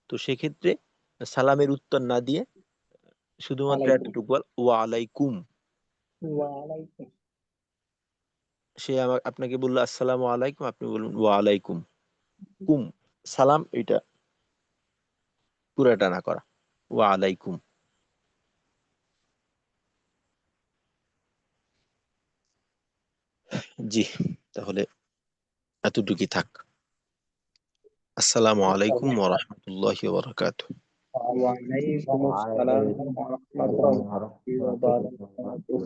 তো সেক্ষেত্রে সালামের উত্তর না দিয়ে শুধুমাত্র ওয়ালাইকুম। এতটুকু বল, ওয়া আলাইকুম। ওয়ালাইকুম। সে আপনাকে বললো আসসালামু আলাইকুম, আপনি বলুন ওয়া আলাইকুম কুম। সালাম এটা পুরাটা না করা, ওয়া আলাইকুম। জি, তাহলে এতটুকুই থাক। আসসালামু আলাইকুম ওয়া রাহমাতুল্লাহি ওয়া বারাকাতুহু। ওয়ালাইকুম আসসালাম ওয়া রাহমাতুল্লাহি ওয়া বারাকাতুহু।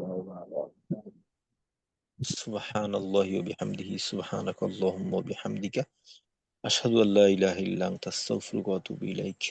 সুবহানাল্লাহি ওয়া বিহামদিহি, সুবহানাকাল্লাহুম্মা ওয়া বিহামদিকা, আশহাদু আল্লা ইলাহা ইল্লা আনতা, আস্তাগফিরুকা ওয়া আতুবু ইলাইক।